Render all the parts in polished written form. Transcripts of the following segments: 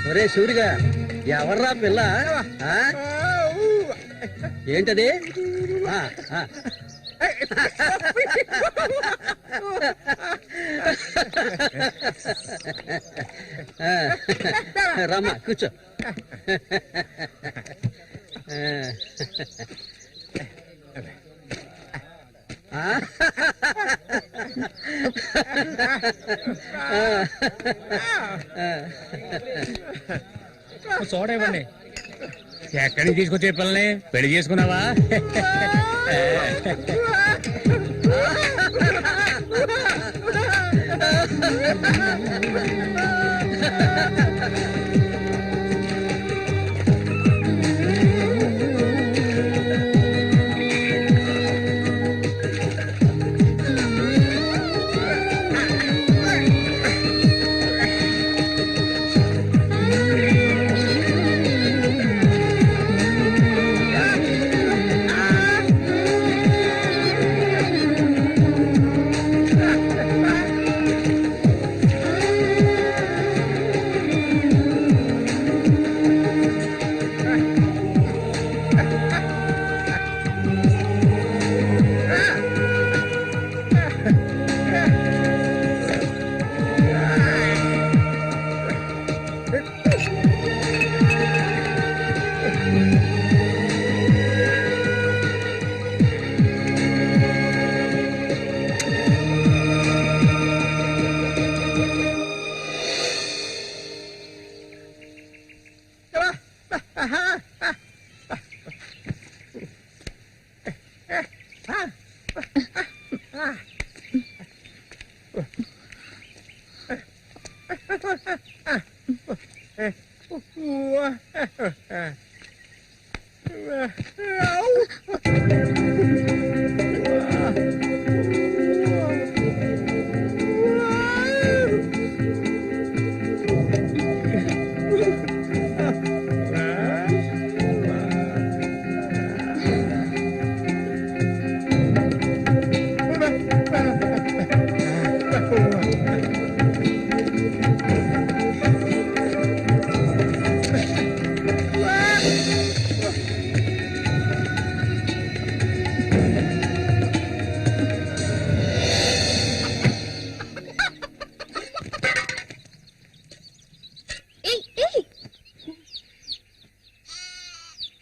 ఒరే సూరిగా, ఎవర్రా పిల్ల? ఏంటది? రమ్మా, కూర్చో. చూడండి, ఎక్కడికి తీసుకొచ్చే పిల్లని పెళ్లి చేసుకున్నావా?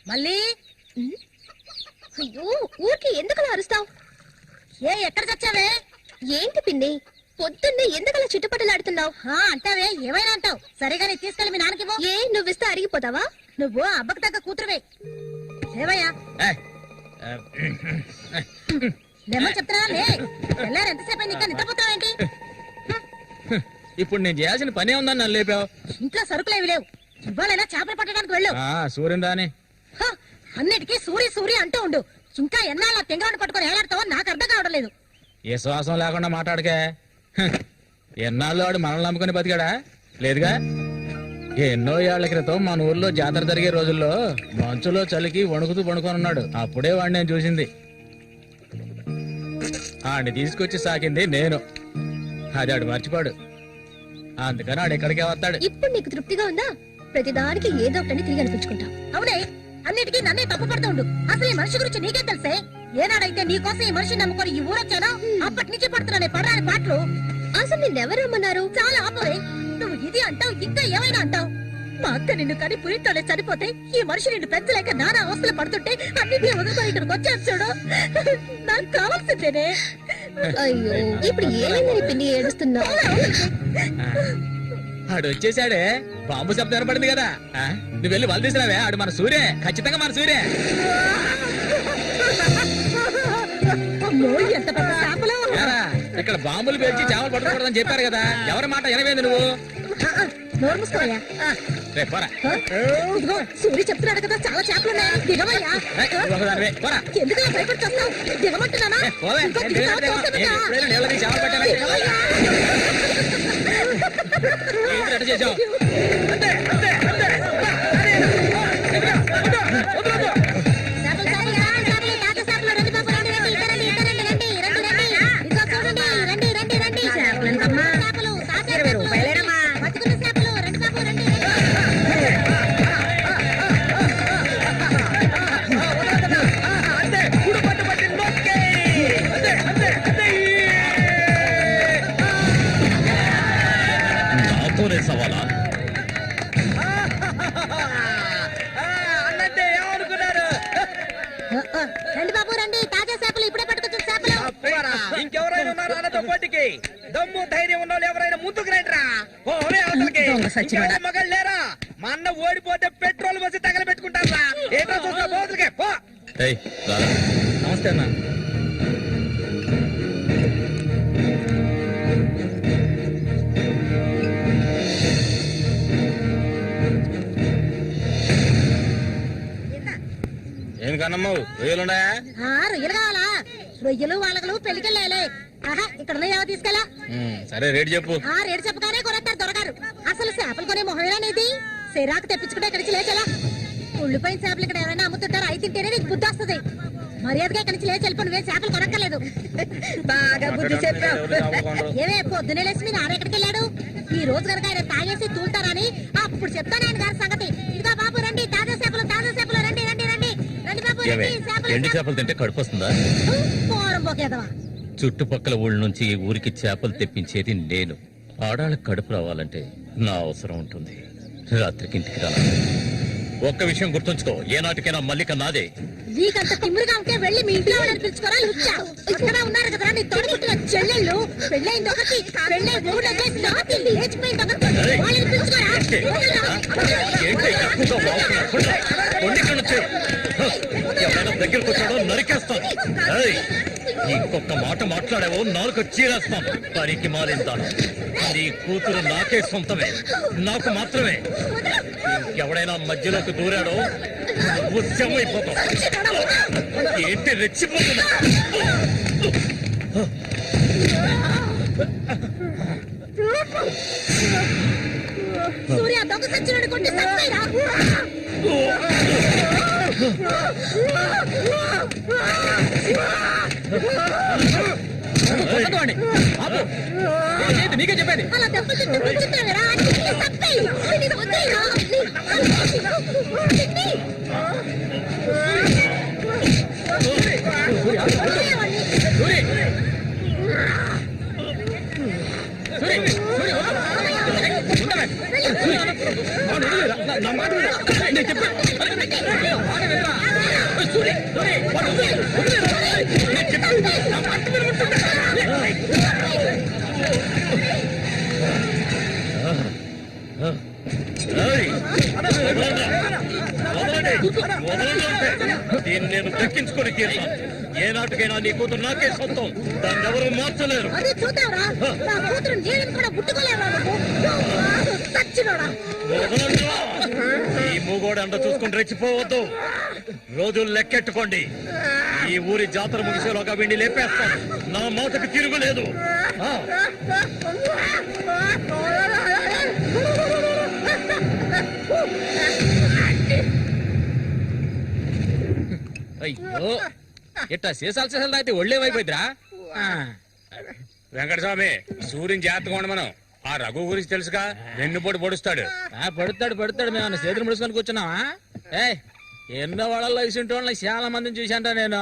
మళ్ళీ అయ్యో, ఊరికి ఎందుకలా అరుస్తావు? ఎక్కడ చచ్చావే? ఏంటి పిన్ని, పొద్దున్నే ఎందుకలా చుట్టుపట్టలాడుతున్నావు? అంటావే, ఏమైనా అంటావు. సరిగానే తీసుకెళ్ళి మీ నాన్నకి నువ్వు ఇస్తే అరిగిపోతావా? నువ్వు అబ్బకు తగ్గ కూతురువే. ఏవయ్యా లేమని చెప్తున్నా, లే. వెళ్ళారు ఎంతసేపు ఇంకా నిద్రపోతావేంటి? ఇప్పుడు నేను చేయాల్సిన పనే ఉందని నన్ను లేపావు. ఇంట్లో సరుకులేవి లేవు. ఇవ్వాలైనా చేపలు పట్టడానికి వెళ్ళు. సూర్యం రాని అన్నిటికీ సూరి సూరి అంటూ ఉండు. ఇంకా ఎన్నాళ్ళ తెంగరాన్ని పట్టుకొని ఏలాడతావో నాకు అర్థం కావడం లేదు. ఏ శ్వాసం లేకుండా మాట్లాడకే. ఎన్నాళ్ళు వాడు మనల్ని నమ్ముకుని బతికాడా? లేదుగా. ఎన్నో ఏళ్ల క్రితం మన ఊర్లో జాతర జరిగే రోజుల్లో మంచులో చలికి వణుకుతూ పడుకొని ఉన్నాడు. అప్పుడే వాడిని నేను చూసింది. ఆడిని తీసుకొచ్చి సాకింది నేను. అది ఆడు మర్చిపోడు. అందుకని ఆడు ఎక్కడికే వస్తాడు. ఇప్పుడు నీకు తృప్తిగా ఉందా? ప్రతిదానికి ఏదో ఒకటి తిరిగి అనిపించుకుంటా. అవునే, అన్నిటికీ నన్నే తప్పు పడుతూ ఉండు. అసలు ఈ మనిషి గురించి నీకేం తెలుసే? ఏనాడైతే నీకోసం ఈ మనిషిని నమ్ముకొని ఈ ఊరొచ్చానో అప్పటి నుంచి పడుతున్నానే పడరాని పాటలు. అసలు నిన్నెవరు రమ్మన్నారు? చాలా ఆపవే. నువ్వు ఇది అంటావు, ఇంకా ఏమైనా అంటావు. మా అక్క నిన్ను కని పురితోనే చనిపోతే ఈ మనిషి నిన్ను పెంచలేక నానా అవస్థలు పడుతుంటే అన్నిటి వదులుకొని ఇక్కడికి వచ్చాను చూడు. నాకు కావాల్సిందేనే. అయ్యో, ఇప్పుడు ఏమైందని పిన్ని ఏడుస్తున్నావు? ఆడు వచ్చేసాడే. బాంబు శబ్దం ఏర్పడింది కదా. నువ్వు వెళ్ళి వాళ్ళు తీసినావే. ఆడు మన సూర్య, ఖచ్చితంగా మన సూర్య. ఎంత పెద్ద ఇక్కడ బాంబులు పేర్చి చేపలు పట్టకూడదని చెప్పారు కదా, ఎవరి మాట వినవేంది నువ్వు? నోరు మూసుకోవయ్యా. రేపు పోరా. ఇదిగో సూర్య చెప్తున్నాడు కదా, చాలా చేపలు ఉన్నాయి, దిగవయ్యా. ఒకదానివే పోరా. ఎందుకు భయపడుతున్నావు? దిగమంటున్నానా? పోవే. ఇంకో నేను దిగుతావా? దిగను. నేను ఎప్పుడైనా నీళ్ళకి చేపలు పట్టానా? దిగవయ్యా. ఏంటి అట్ట చేసావు? చేపలు కాయలా? చేపలు, తాత చేపలు, రండి బాబు, రండి, రండి, ఇక రండి, ఇక రండి, రండి, రండి, రండి. ఇదిగో చూడండి, రండి, రండి, రండి. చేపలు, తాత చేపలు, బతుకున్న చేపలు, రండి బాబు, రండి, రండి. నాతోనే సవాలా? అన్నట్టే ఏమనుకున్నారు? రండి బాబు, రండి, తాజా చేపలు, ఇప్పుడే పట్టుకొచ్చిన చేపలు. ఇంకెవరైనా ఉన్నారా అన్నతో పోటీకి? దమ్ము ధైర్యం ఉన్న వాళ్ళు ఎవరైనా ముందుకు రండిరా. ఓరే అవతలకి. ఇంకెవరైనా మగాళ్ళు లేరా? మా అన్న ఓడిపోతే పెట్రోల్ బస్సు తగలబెట్టుకుంటారా? ఏటో చూస్తా పోతులకే పో. ఏయ్, రారా. నమస్తే అన్న. ఏం కన్నమ్మావు, రొయ్యలున్నాయా? రొయ్యలు కావాలా? రొయ్యలు వాళ్ళగలు పెళ్లికెళ్ళాలి. ఆహా, ఇక్కడ ఏవో తీసుకెళ్ళా. సరే రేటు చెప్పు. రేటు చెప్పగానే కొనేస్తారు దొరగారు. అసలు చేపలు కొనే మొహమేనేది? సిరాకు తెప్పించుకుంటే ఇక్కడి నుంచి లేచలా. ఉళ్ళిపోయిన చేపలు ఇక్కడ ఎవరైనా అమ్ముతుంటారు, అయి తింటేనే నీకు బుద్ధి వస్తుంది. మర్యాదగా ఇక్కడి నుంచి లేచి వెళ్ళిపోయి నువ్వే చేపలు కొనక్కర్లేదు. బాగా బుద్ధి చెప్పావు. ఏమే పొద్దునే లేచి మీ నాన్న ఎక్కడికి వెళ్ళాడు? ఈ రోజు కనుక ఆయన తాగేసి తూలుతారని అప్పుడు చెప్తాను ఆయన గారి సంగతి. ఇదిగో బాబు, రండి, తాజా చేపలు, రండి, రండి, రండి, రండి బాబు, ఏవే, రండి, ఎండు చేపలు తింటే కడుపు వస్తుందా? పోరం పోకేదవా. చుట్టుపక్కల ఊళ్ళ నుంచి ఈ ఊరికి చేపలు తెప్పించేది నేను. ఆడాళ్ళకి కడుపు రావాలంటే నా అవసరం ఉంటుంది. రాత్రికి ఇంటికి రా. ఒక్క విషయం గుర్తుంచుకో, ఏనాటికైనా మల్లిక నాదే. నీకంత తిమ్ముడుగా ఉంటే వెళ్ళి మీ ఇంట్లో వాళ్ళని పిలుచుకోరా. లుచ్చా ఇక్కడ ఉన్నారు కదా నీ తోడుపుట్టిన చెల్లెళ్ళు. పెళ్ళైంది ఒకటి, పెళ్ళై మూడు వదిలేసి లేచిపోయింది ఒకటి. వాళ్ళని పిలుచుకోరా. ఏంటి ఎక్కువగా వాగుతున్నావు? కొండి ఇక్కడి నుంచి. ఎవరైనా దగ్గరకు వచ్చాడో నరికేస్తాను. ఏయ్, ఇంకొక మాట మాట్లాడావో నాలుగు చీరేస్తాను. పనికి మారిందాను. నీ కూతురు నాకే సొంతమే, నాకు మాత్రమే. ఎవడైనా మధ్యలోకి దూరాడో ఉత్సమైపోతావు. ఏంటి రెచ్చిపోతున్నా? సూర్య దొంగ సచ్చినోడు కొట్టి సత్తాయిరా. నీకే చెప్పేది. అలా దెబ్బలు తింటూ కూర్చుంటావేరా? సత్తాయి వద్దాయిరా. దీన్ని నేను దక్కించుకొని తీరుతాను. ఏ నాటికైనా నీ కూతురు నాకే సొంతం. దాన్ని ఎవరు మార్చలేరు. అదే చూద్దాంరా. నా కూతురు నీళ్ళని కూడా ముట్టుకోలేవా నువ్వు? సచ్చినోడా. ఈ మూగోడు అంట చూసుకుని రెచ్చిపోవద్దు. రోజులు లెక్కెట్టుకోండి. ఈ ఊరి జాతర ముగిసేలోగా వీడిని లేపేస్తాను. నా మాటకు తిరుగులేదు. అయ్యో, ఇట్టా సీసాలు సీసాలు అయితే ఒళ్ళేమైపోయిద్దిరా. వెంకటస్వామి, సూర్యుని జాగ్రత్తగా ఉండమను. ఆ రఘు గురించి తెలుసుగా, వెన్నుపోటు పొడుస్తాడు. పడుతాడు మేము చేతులు ముడుచుకొని కూర్చున్నావా? ఎన్నో వాళ్ళలో ఇసుంటోళ్ళ చాలా మందిని చూశాంట నేను.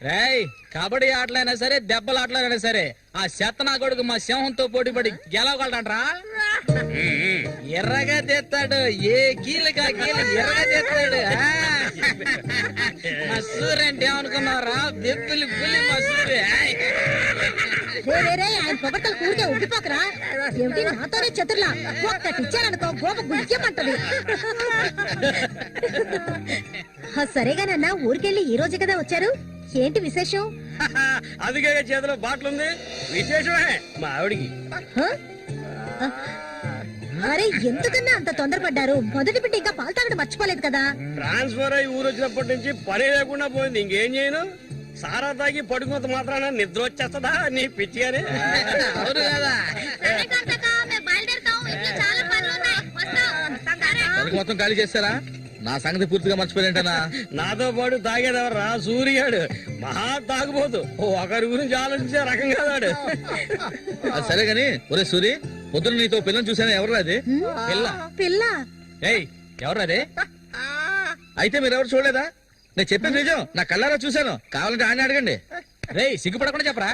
రేయ్, కబడ్డీ ఆటలైనా సరే, దెబ్బల ఆటలైనా సరే, ఆ చెత్తనా కొడుకు మా సింహంతో పోటీ పడి గెలవగలడంట్రా. ఎర్రగా తెస్తాడు, ఏ కీలుగా కీలు ఎర్రగా తెస్తాడు. మా సూర్య అంటే ఏమనుకున్నారా? బెబ్బిలి పులి మా సూర్య. ఆయన పొగట్టలు కూడితే ఉబ్బిపోకరా. ఏమిటి నాతోనే చతుర్లా? ఒక్కటిచ్చారనుకో గోప గుయ్యమంటది. సరేగానన్నా, ఊరికెళ్ళి ఈ రోజు కదా వచ్చారు. ఏంటి విశేషం? అదిగే చేతిలో బాటిల్ ఉంది, విశేషమే మా ఆవిడికి. హ? అరే ఎందుకన్నా అంత తొందరపడ్డారు? మొదటి బిడ్డ ఇంకా పాలు తాగడం మర్చిపోలేదు కదా. ట్రాన్స్ఫర్ అయ్యి ఊరు వచ్చినప్పటి నుంచి పని లేకుండా పోయింది. ఇంకేం చేయను, సారా తాగి పడుకున్నంత మాత్రాన నిద్ర వచ్చేస్తుందా నీ పిచ్చి గాని? అవును కదా, పనికి మొత్తం ఖాళీ చేస్తారా? నా సంగతి పూర్తిగా మర్చిపోయింటనా? నాతో పాటు తాగేదెవరా? సూర్యాడు మహా తాగుపోతు, ఒకరి గురించి ఆలోచించే రకం కాదాడు. అది సరే గాని, ఒరే సూరి, పొద్దున్న నీతో పిల్లని చూసాను, ఎవరు అది? పిల్ల. పిల్ల? ఏయ్, ఎవరు అది? అయితే మీరెవరు చూడలేదా? నేను చెప్పేది నిజం, నా కళ్ళారా చూశాను. కావాలంటే ఆయన అడగండి. రేయ్, సిగ్గుపడకుండా చెప్పరా?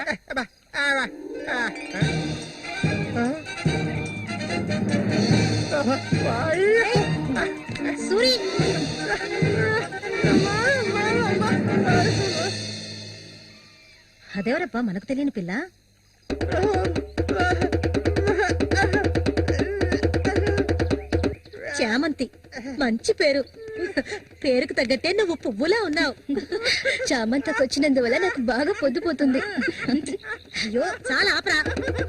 సూరి, అదెవరబ్బా మనకు తెలియని పిల్ల? చామంతి, మంచి పేరు. పేరుకు తగ్గట్టే నువ్వు పువ్వులా ఉన్నావు. చామంతకు వచ్చినందువల్ల నాకు బాగా పొద్దుపోతుంది. అయ్యో చాలా ఆపరా,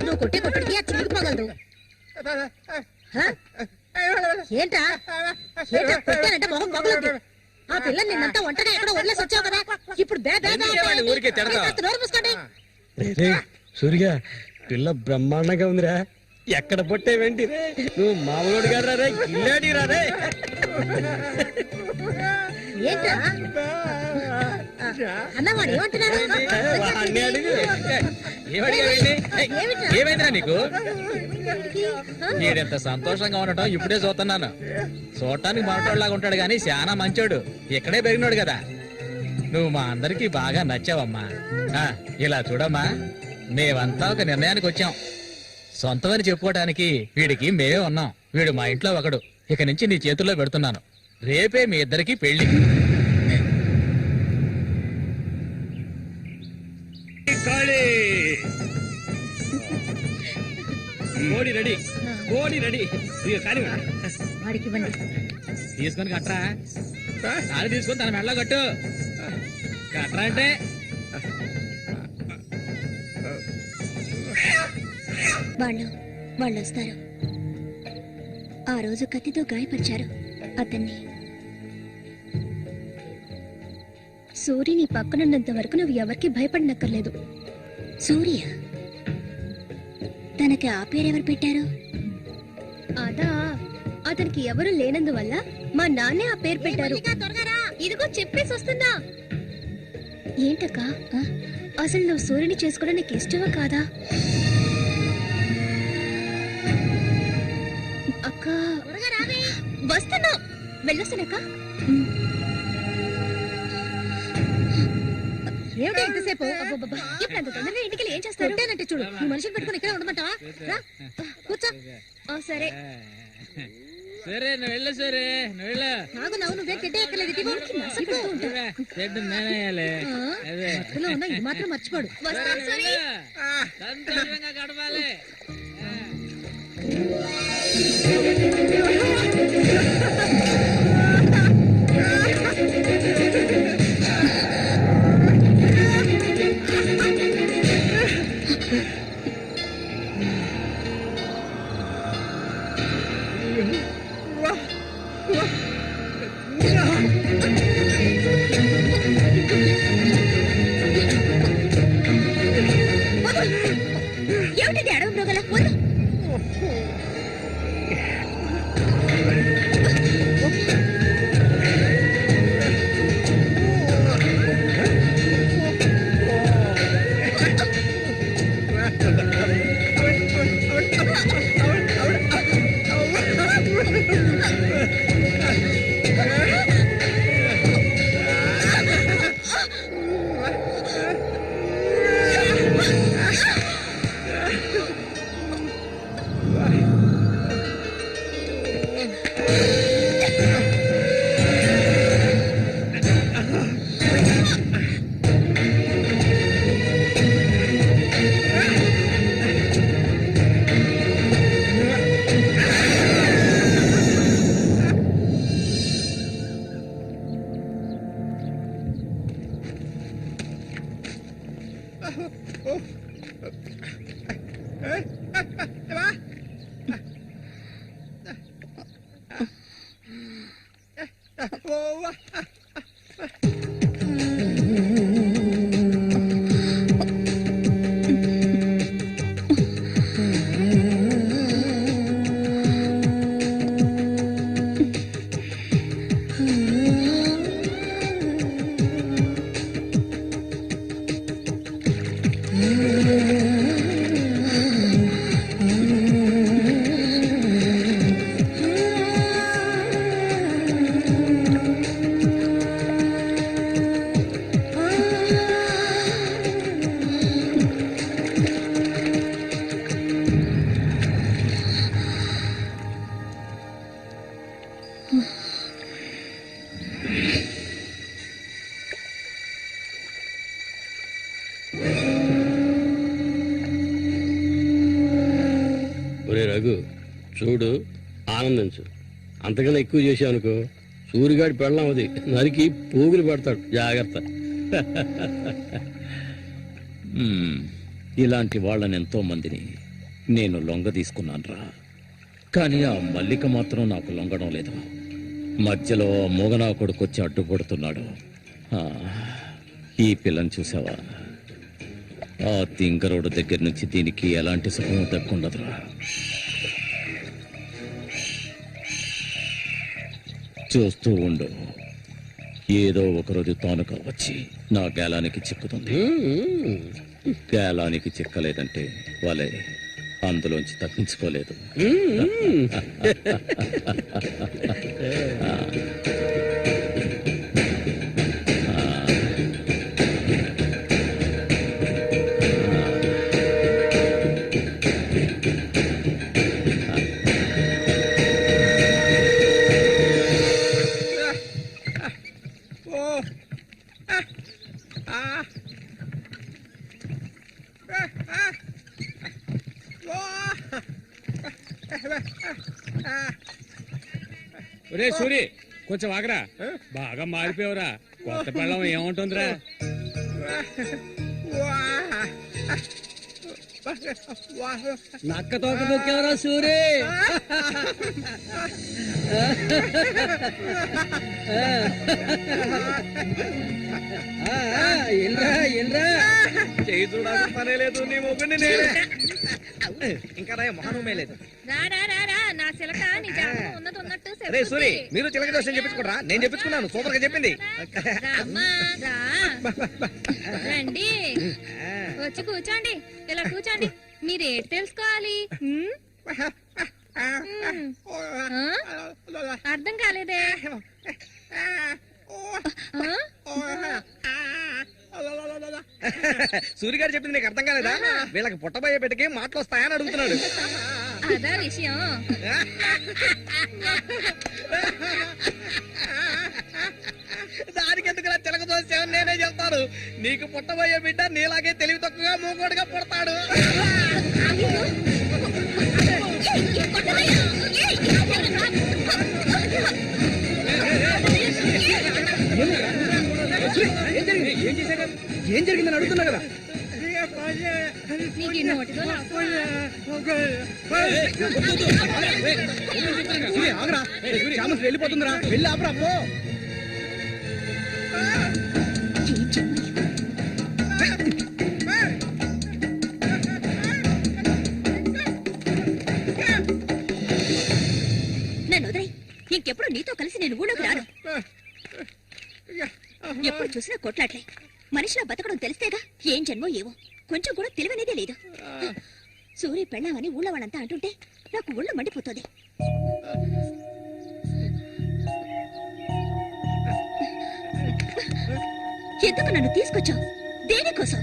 నువ్వు కొట్టే కొట్టుడికి ఆ చిరిగిపోగలదు. ఏంటా ఏంటా కొట్టానంటే మొహం పగులుద్ది. ఆ పిల్లని నిన్నంతా ఒంటగా ఎక్కడో వదిలేసి వచ్చావు కదా, ఇప్పుడు ఊరికే తిడతా. నోరు మూసుకోండి. సూర్య, పిల్ల బ్రహ్మాండంగా ఉందిరా. ఎక్కడ పొట్టేవేంటి రే? నువ్వు మామూలుడు గారు రే, గిల్లాడి రా రే. ఏంటా అన్నవాడు ఏమంటున్నాడు? అన్నీ అడుగు. ఏమైందిరా నీకు? నేనెంత సంతోషంగా ఉండటం ఇప్పుడే చూస్తున్నాను. చూడటానికి మాటోళ్ళలాగా ఉంటాడు గాని చాలా మంచోడు. ఇక్కడే పెరిగినాడు కదా. నువ్వు మా అందరికి బాగా నచ్చావమ్మా. ఇలా చూడమ్మా, మేమంతా ఒక నిర్ణయానికి వచ్చాం. సొంతమని చెప్పుకోవడానికి వీడికి మేమే ఉన్నాం. వీడు మా ఇంట్లో ఒకడు. ఇక నుంచి నీ చేతుల్లో పెడుతున్నాను. రేపే మీ ఇద్దరికి పెళ్లి. కోడి రెడీ, కోడి రెడీ. వాడికి ఇవ్వండి. తీసుకొని కట్టరా, తాళి తీసుకొని తన మెడలో కట్టు. కట్టరా అంటే వాళ్ళు వస్తారు. ఆ రోజు కత్తితో గాయపరిచారు అతన్ని. సూర్యని పక్కనున్నంత వరకు నువ్వు ఎవరికి భయపడనక్కర్లేదు. సూర్య, తనకి ఆ పేరు ఎవరు పెట్టారు? అదా, అతనికి ఎవరు లేనందువల్ల మా నాన్నే ఆ పేరు పెట్టారు. ఇదిగో చెప్పేసి వస్తున్నా. ఏంటక్క, అసలు నువ్వు సూర్యుని చేసుకోవడం నీకు ఇష్టమా కాదా? అక్క వస్తున్నా, వెళ్ళొస్తానక్క. ఏమిటి ఎంతసేపు? ఇప్పుడు అంత తొందరగా ఇంటికి ఏం చేస్తారు? అంటే చూడు, ఈ మనిషిని పెట్టుకుని ఇక్కడే ఉండమంటావా? కూర్చో. సరే సరే, నువ్వు వెళ్ళు. సరే, నువ్వు వెళ్ళు. నాగు నవ్వు నువ్వే తిట్టే ఎక్కలేదు. ఇది మాత్రం మర్చిపోడు. సంతోషంగా గడపాలి. ఏమిటి అడవి మృగల వద్దు. ఒరే రఘు చూడు, ఆనందించు. అంతకన్నా ఎక్కువ చేసావు అనుకో సూరిగాడి పెళ్ళం అది నరికి పోగులు పెడతాడు. జాగ్రత్త. ఇలాంటి వాళ్ళని ఎంతో మందిని నేను లొంగ తీసుకున్నాను రా. కానీ ఆ మల్లిక మాత్రం నాకు లొంగడం లేదు. మధ్యలో మూగనా కొడుకొచ్చి అడ్డుపడుతున్నాడు. ఈ పిల్లని చూసావా? ఆ తింగరోడు దగ్గర నుంచి దీనికి ఎలాంటి సుఖం దక్కుండదురా. చూస్తూ ఉండు, ఏదో ఒకరోజు తాను వచ్చి నా గేలానికి చిక్కుతుంది. గేలానికి చిక్కలేదంటే వాళ్ళే అందులోంచి తప్పించుకోలేదు. ఒరే సూరి, కొంచెం ఆగరా. బాగా మారిపోయావురా. కొత్త పెళ్ళం ఏముంటుందిరా? నక్క తోక దొక్కేవరా సూరి? చేయి చూడాల్సిన పనే లేదు, నీ మొగ్గుని నేనే. ఇంకా మొహమే లేదు. నా చిలక నీ జాతకం ఉన్నది ఉన్నట్టు రే సూరి, మీరు చిలక దోషం చెప్పించుకోరా? నేను చెప్పించుకున్నాను, సూపర్ గా చెప్పింది. రండి, వచ్చి కూర్చోండి. ఇలా కూర్చోండి. మీరేటి తెలుసుకోవాలి? అర్థం కాలేదే? సూరి గారు చెప్పింది నీకు అర్థం కాలేదా? వీళ్ళకి పుట్టబోయే బిడ్డకి మాటలు వస్తాయని అడుగుతున్నాడు. అదా విషయం. దానికి ఎందుకు చిలక దోషం నేనే చెప్తాను. నీకు పుట్టబోయే బిడ్డ నీలాగే తెలివి తక్కువగా మూకోడుగా పుడతాడు. ఏం జరిగిందని అడుగుతున్నా కదా. నీకు ఈ నోటితో ఆగరా, వెళ్ళిపోతుందిరా. వెళ్ళి ఆపరా పో. నన్ను వదిలేయ్. ఇంకెప్పుడు నీతో కలిసి నేను ఊళ్ళోకి రాను. ఎప్పుడు చూసినా కొట్లాట్లే. మనిషిలో బతకడం తెలిస్తేగా. ఏం జన్మో ఏవో, కొంచెం కూడా తెలివనేదే లేదు. సూర్య పెళ్ళామని ఊళ్ళో వాళ్ళంతా అంటుంటే నాకు ఊళ్ళో మండిపోతుంది. ఎందుకు నన్ను తీసుకొచ్చావు? దేనికోసం?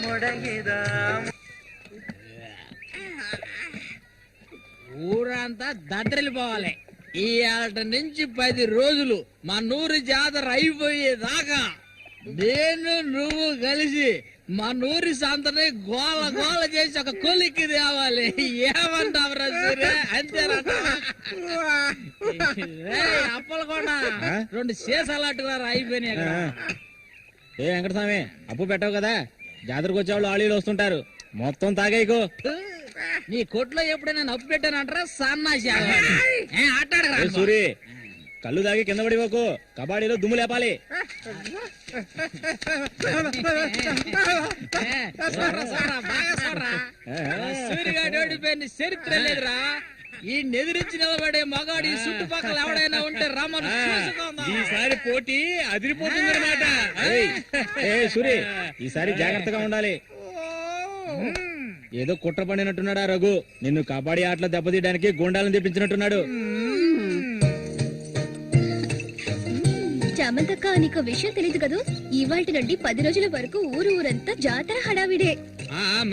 మొడ ఊరంతా దద్దరిల్లిపోవాలి. ఈ ఆట నుంచి 10 రోజులు మా నూరు జాతర అయిపోయేదాకా నేను నువ్వు కలిసి మా నూరి సంతని గోల గోల చేసి ఒక కొలిక్కి తేవాలి. ఏమంటావురా సూర్య? అంతేనట. అప్పలు కూడా 2 సీసాలట్టుగా అయిపోయినాయి. ఏ వెంకటస్వామి అప్పు పెట్టావు కదా, జాతరకు వచ్చేవాళ్ళు ఆళీలు వస్తుంటారు, మొత్తం తాగేయకు. నీ కొట్లో ఎప్పుడైనా నప్పు పెట్టానంటారా? సన్నాసి ఏ సూరి, కళ్ళు తాగి కింద పడిపోకు, కబాడీలో దుమ్ము లేపాలి. సూర్యగాడు ఓడిపోయిన చరిత్ర లేదురా. ఈ నెదిరించి నిలబడే మగాడు ఈ చుట్టుపక్కల ఎవడైనా ఉంటే రమ్మను చూసుకుందాం. ఈసారి పోటీ అదిరిపోతుందన్నమాట. ఏ సూరి, ఈసారి జాగ్రత్తగా ఉండాలి. ఏదో కుట్ర పడినట్టున్నాడా రఘు, నిన్ను కబడ్డీ ఆటలో దెబ్బతీయడానికి గుండాలను తెప్పించినట్టున్నాడు. చామంతక్క, నీకు విషయం తెలియదు కదూ, ఇవాటి నుండి 10 రోజుల వరకు ఊరంతా జాతర హడావిడే.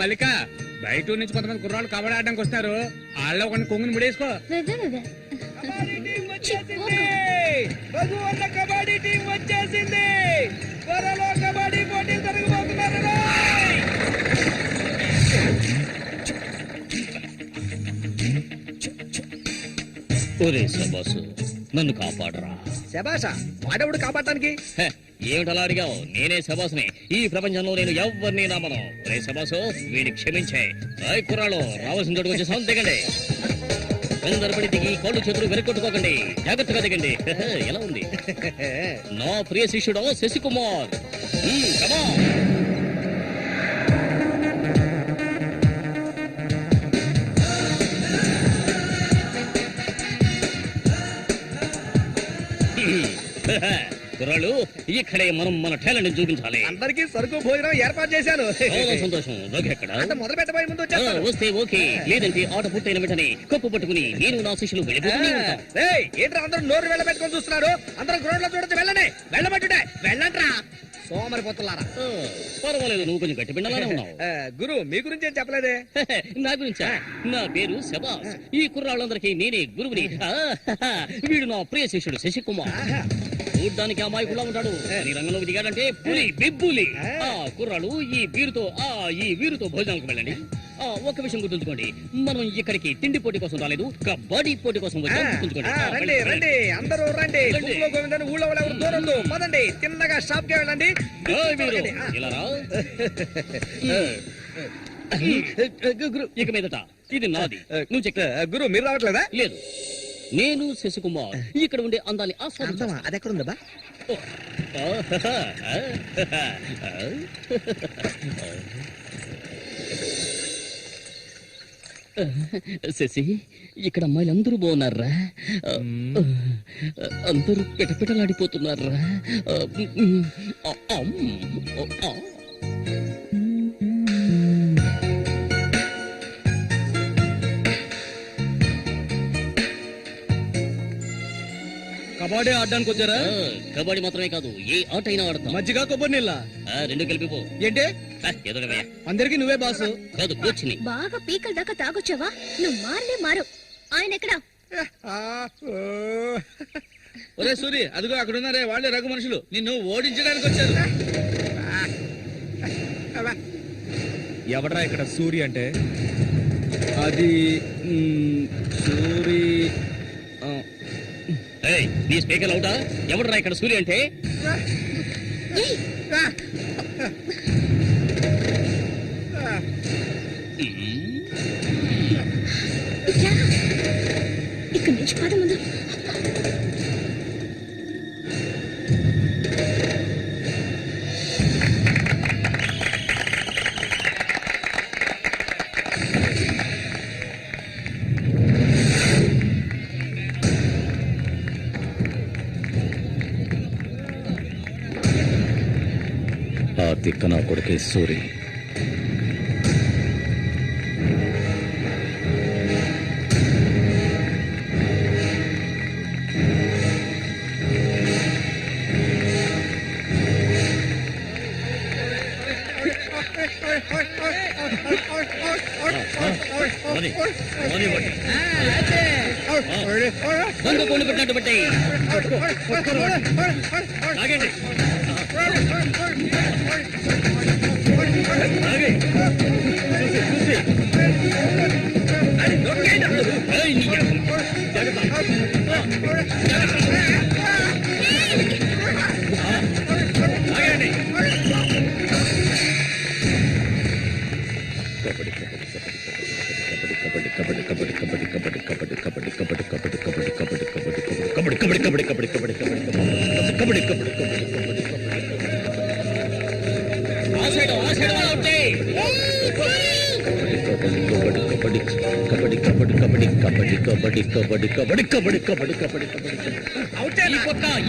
మల్లిక, బయట ఊరు నుంచి కొంతమంది కుర్రాళ్ళు కబడ్డీ ఆడడానికి వస్తారు, వాళ్ళ కొన్ని కొంగుని ముడేసుకో. కబడ్డీ టీం వచ్చేసింది. త్వరలో కబడ్డీ పోటీ జరగబోతున్నారు. ఒరే శబాసు, నన్ను కాపాడరా. శబాష, వాడెవడు కాపాడటానికి? ఏమిటలా అడిగావు? నేనే శబాసుని. ఈ ప్రపంచంలో నేను ఎవరిని నమ్మను. ఒరే శబాసు, వీడిని క్షమించే. కుర్రాళ్ళు రావాల్సిన చోటుకు వచ్చేసాం, దిగండి. అందరపడి దిగి కాళ్ళు చేతులు వెనకొట్టుకోకండి, జాగ్రత్తగా దిగండి. ఎలా ఉంది నా ప్రియ శిష్యుడు శశికుమార్? కమా. కుర్రాళ్ళు, ఇక్కడే మనం మన టాలెంట్ చూపించాలి. అందరికీ సరుకు భోజనం ఏర్పాటు చేశాను. చాలా సంతోషం. ఎక్కడ మొదలు పెట్టబోయే ముందు వచ్చేస్తాను. వస్తే ఓకే, లేదంటే ఆట పూర్తయిన వెంటనే కప్పు పట్టుకుని నేను నా శిష్యులు వెళ్ళిపోతూనే ఉంటాం. ఏంట్రా అందరూ నోరు వెళ్ళబెట్టుకొని చూస్తున్నారు? అందరూ గ్రౌండ్ లో చూడొచ్చు, వెళ్ళండి. వెళ్ళబెట్టుడే, వెళ్ళంట్రా సోమరిపోతున్నారా. పర్వాలేదు, నువ్వు కొంచెం గట్టి పిండాలనే ఉన్నావు. గురు, మీ గురించి ఏం చెప్పలేదే? నా గురించా? నా పేరు శబాస్. ఈ కుర్రాళ్ళందరికీ నేనే గురువుని. వీడు నా ప్రియ శిష్యుడు శశికుమార్. చూడ్డానికి అమాయకులా ఉంటాడు, నీ రంగంలోకి దిగాడంటే పులి బిబ్బులి. కుర్రాళ్ళు, ఈ వీరుతో భోజనాలకు వెళ్ళండి. ఒక విషయం గుర్తుంచుకోండి, మనం ఇక్కడికి తిండి పోటీ కోసం రాలేదు, కబడ్డీ పోటీ కోసం వచ్చాం. రండి రండి, అందరూ రండి. గోవిందని ఊళ్ళో వాళ్ళు ఎవరు దూరందు. పదండి, తిన్నగా షాప్ కి వెళ్ళండి. ఇలా రా. ఇక మీదట ఇది నాది. నువ్వు చెక్. గురు, మీరు రావట్లేదా? లేదు, నేను శశికుమార్ ఇక్కడ ఉండే అందాన్ని ఆస్వాదించాను. అది ఎక్కడుందా? శశి, ఇక్కడ అమ్మాయిలు అందరూ బాగున్నారా? అందరూ పిటపిటలాడిపోతున్నారా? కబడ్డీ ఆడడానికి వచ్చారా? కబడ్డీ మాత్రమే కాదు, ఏ ఆట అయినా ఆడతాం. మజ్జిగ కొబ్బరి నీళ్ళ 2 కలిపిపో. ఏంటే? ఏదో అందరికి నువ్వే బాసు కాదు, కోచ్ని. బాగా పీకల దాకా తాగొచ్చావా? నువ్వు మారు. ఆయన ఎక్కడా? ఒరే సూరి, అదిగో అక్కడ ఉన్నారే, వాళ్ళే రఘు మనుషులు, నిన్ను ఓడించడానికి వచ్చారు. ఎవడరా ఇక్కడ సూరి అంటే? అది సూరి. నీ స్పీకర్ అవుతా? ఎవడరా ఇక్కడ సూర్య అంటే? ఇక్కడి నుంచి పద ముందు. ఆ తిక్క నా కొడుకే సూరి. దొంగ కోడి పెట్టినట్టు బట్టి ఆగండి.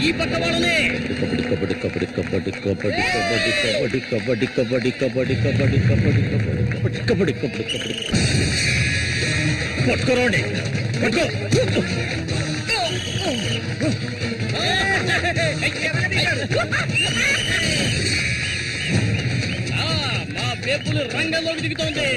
ఈ పక్క వాళ్ళనే పట్టుకోరండి పట్టుకో. మా పేపులు రంగంలోకి దిగుతోంది.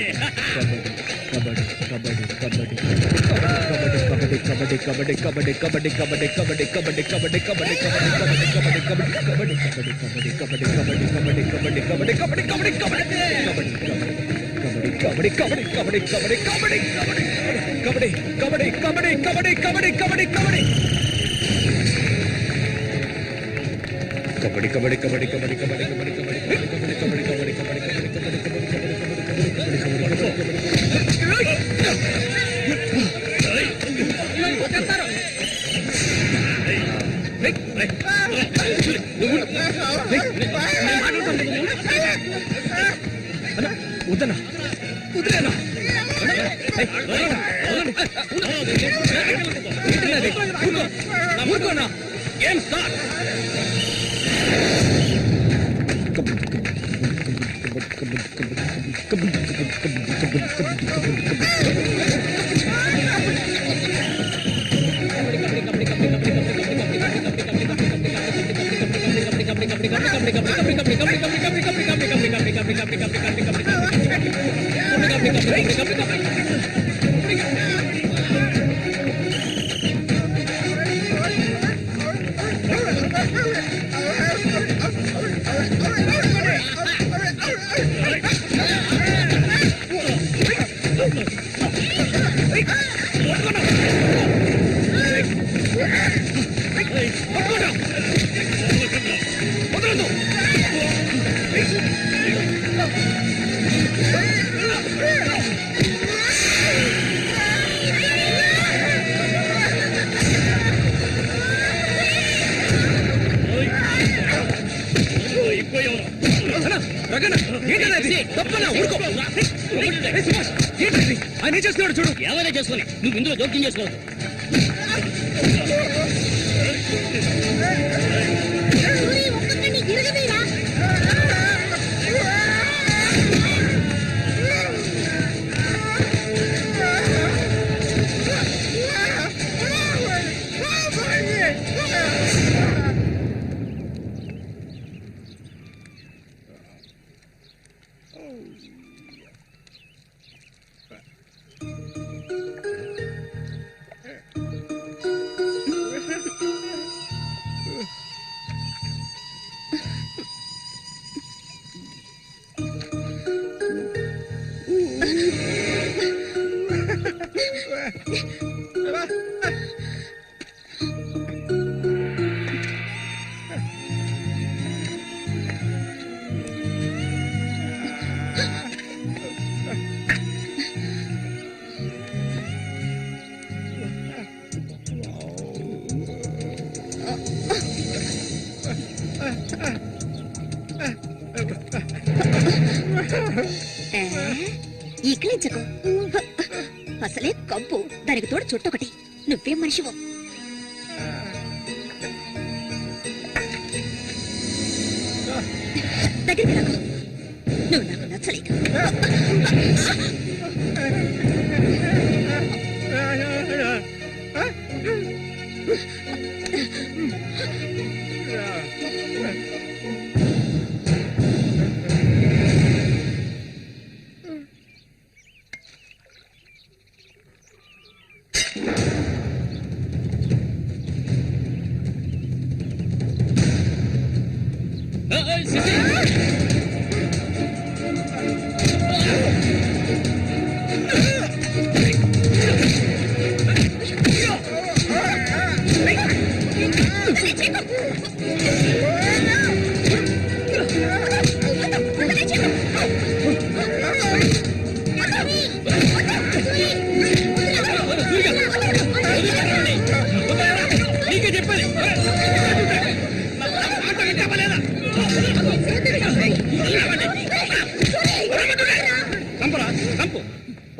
ఏం సార్ ఆయన చేస్తున్నాడు చూడు. ఎవరైనా చేసుకుని నువ్వు ఇందులో జోక్యం చేసుకోవద్దు. ఈకలించకు, అసలే కంపు, దానికి తోడు చుట్టొకటి. నువ్వేం మనిషివో. దగ్గరికి రాకు, నువ్వు నాకు నచ్చలేదు.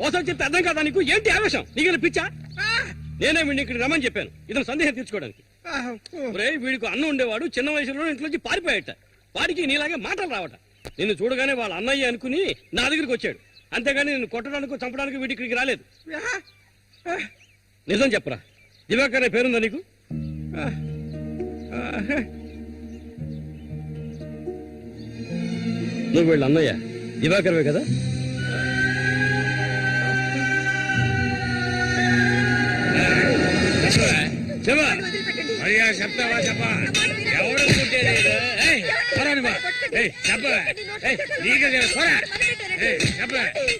ఓసారి చెప్తే అర్థం కాదా నీకు? ఏంటి ఆవేశం? నీకు పిచ్చా? నేనే వీడిని ఇక్కడ రమ్మని చెప్పాను ఇతను సందేహం తీర్చుకోవడానికి. వీడికి అన్న ఉండేవాడు, చిన్న వయసులో ఇంట్లోంచి పారిపోయాట. వాడికి నీలాగే మాటలు రావట. నిన్ను చూడగానే వాళ్ళ అన్నయ్య అనుకుని నా దగ్గరికి వచ్చాడు, అంతేగాని నిన్ను కొట్టడానికి చంపడానికి వీడి ఇక్కడికి రాలేదు. నిజం చెప్పరా, దివాకర్ అనే పేరుందా నీకు? నువ్వు వీళ్ళ అన్నయ్య దివాకర్వే కదా? చెప్తావా చెప్పా? ఎవరు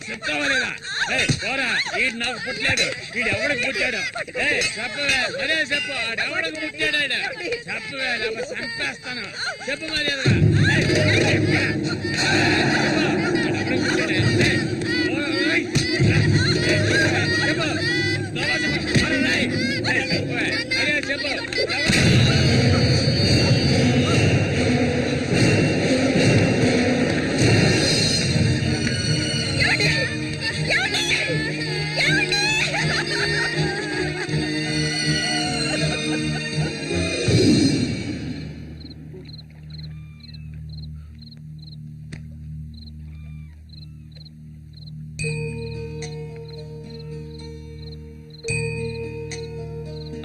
చెప్తావా లేదా? పోరా, వీడు నాకు పుట్టలేదు, వీడు ఎవడికి పుట్టాడు? చెప్పవే, మరే చెప్పు, ఎవడికి పుట్టాడు? చెప్పవే, చంపేస్తాను. చెప్పు మరి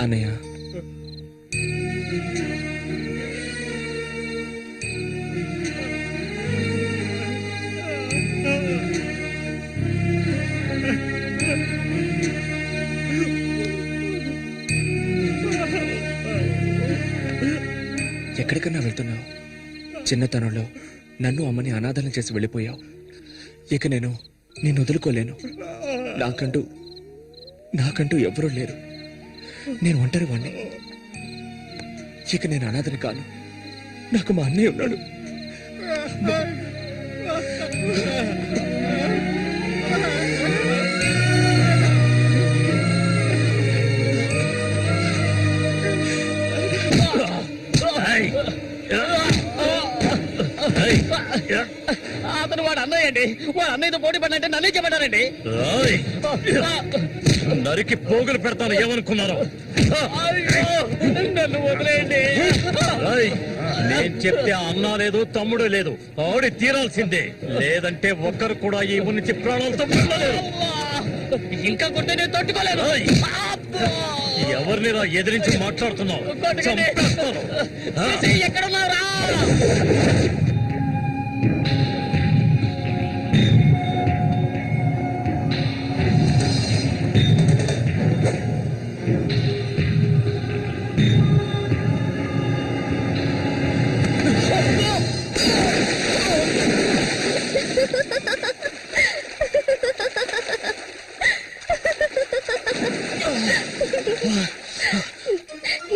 అన్నయ్య, ఎక్కడికన్నా వెళ్తున్నావు? చిన్నతనంలో నన్ను అమ్మని అనాథలం చేసి వెళ్ళిపోయావు. ఇక నేను నిన్ను వదులుకోలేను. నాకంటూ ఎవరూ లేరు. నేను ఒంటరి వాణ్ణి. ఇక నేను అనాథని కాను. నాకు మా అన్నయ్య ఉన్నాడు. అతను వాడు అన్నయ్య అండి. వాడు అన్నయ్యతో పోటీ పడినంటే నన్నే చెప్పానండి. నరికి పోగులు పెడతాను ఏమనుకున్నారు? నన్ను వదిలేయండి. నేను చెప్తే అన్నా లేదు, తమ్ముడు లేదు, ఆడి తీరాల్సిందే. లేదంటే ఒక్కరు కూడా ఈ ఊరి నుంచి ప్రాణాలతో వెళ్ళలేరు. ఇంకా కొట్టే నేను తట్టుకోలేను. ఎవరిని రా ఎదిరించి మాట్లాడుతున్నావు? ఎక్కడున్నారా?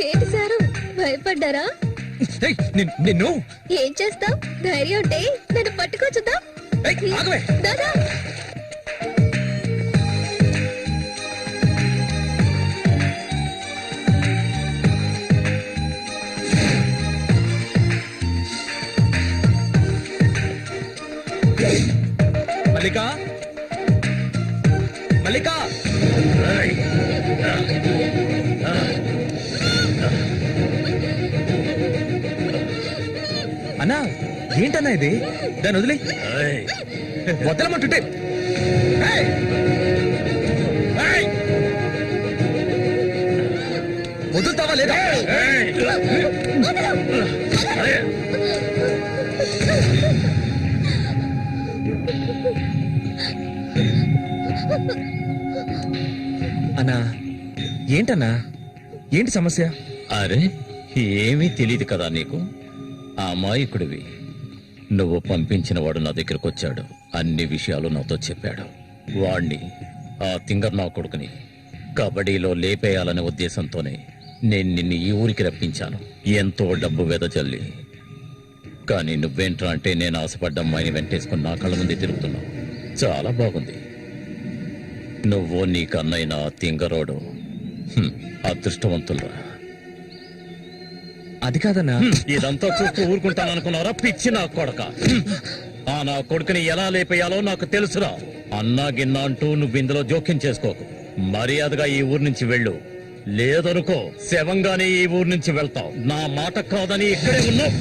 ఏంటి సారు, భయపడ్డారా? నిన్ను ఏం చేస్తావ్? ధైర్యం ఉంటే నన్ను పట్టుకోవచ్చుదా? దాదా, మల్లిక, మల్లిక, అన్నా ఏంటన్నా ఇది? దాన్ని వదిలే, వదలమంటుంటే. వదులుతావా లేదా? అన్నా ఏంటన్నా, ఏంటి సమస్య? అరే ఏమీ తెలియదు కదా నీకు? ఆ అమాయకుడివి. నువ్వు పంపించిన వాడు నా దగ్గరకు వచ్చాడు, అన్ని విషయాలు నాతో చెప్పాడు. వాణ్ణి, ఆ తింగర్ నా కొడుకుని కబడ్డీలో లేపేయాలనే ఉద్దేశంతోనే నేను నిన్ను ఈ ఊరికి రప్పించాను, ఎంతో డబ్బు వెదజల్లి. కానీ నువ్వేంట్రా అంటే నేను ఆశపడ్డ అమ్మాయిని వెంటేసుకుని నా కళ్ళ ముందే తిరుగుతున్నావు. చాలా బాగుంది. నువ్వు నీ కన్నైన తింగరోడు అదృష్టవంతులరా. అది కాదన్నా. ఇదంతా చూస్తూ ఊరుకుంటాననుకున్నారా పిచ్చి నా కొడక? ఆ నా కొడుకుని ఎలా లేపేయాలో నాకు తెలుసురా. అన్నా గిన్నా అంటూ నువ్వు ఇందులో జోక్యం చేసుకోకు. మర్యాదగా ఈ ఊరు నుంచి వెళ్ళు. లేదనుకో శవంగానే ఈ ఊరు నుంచి వెళ్తావు. నా మాట కాదని ఇక్కడే ఉన్నావు.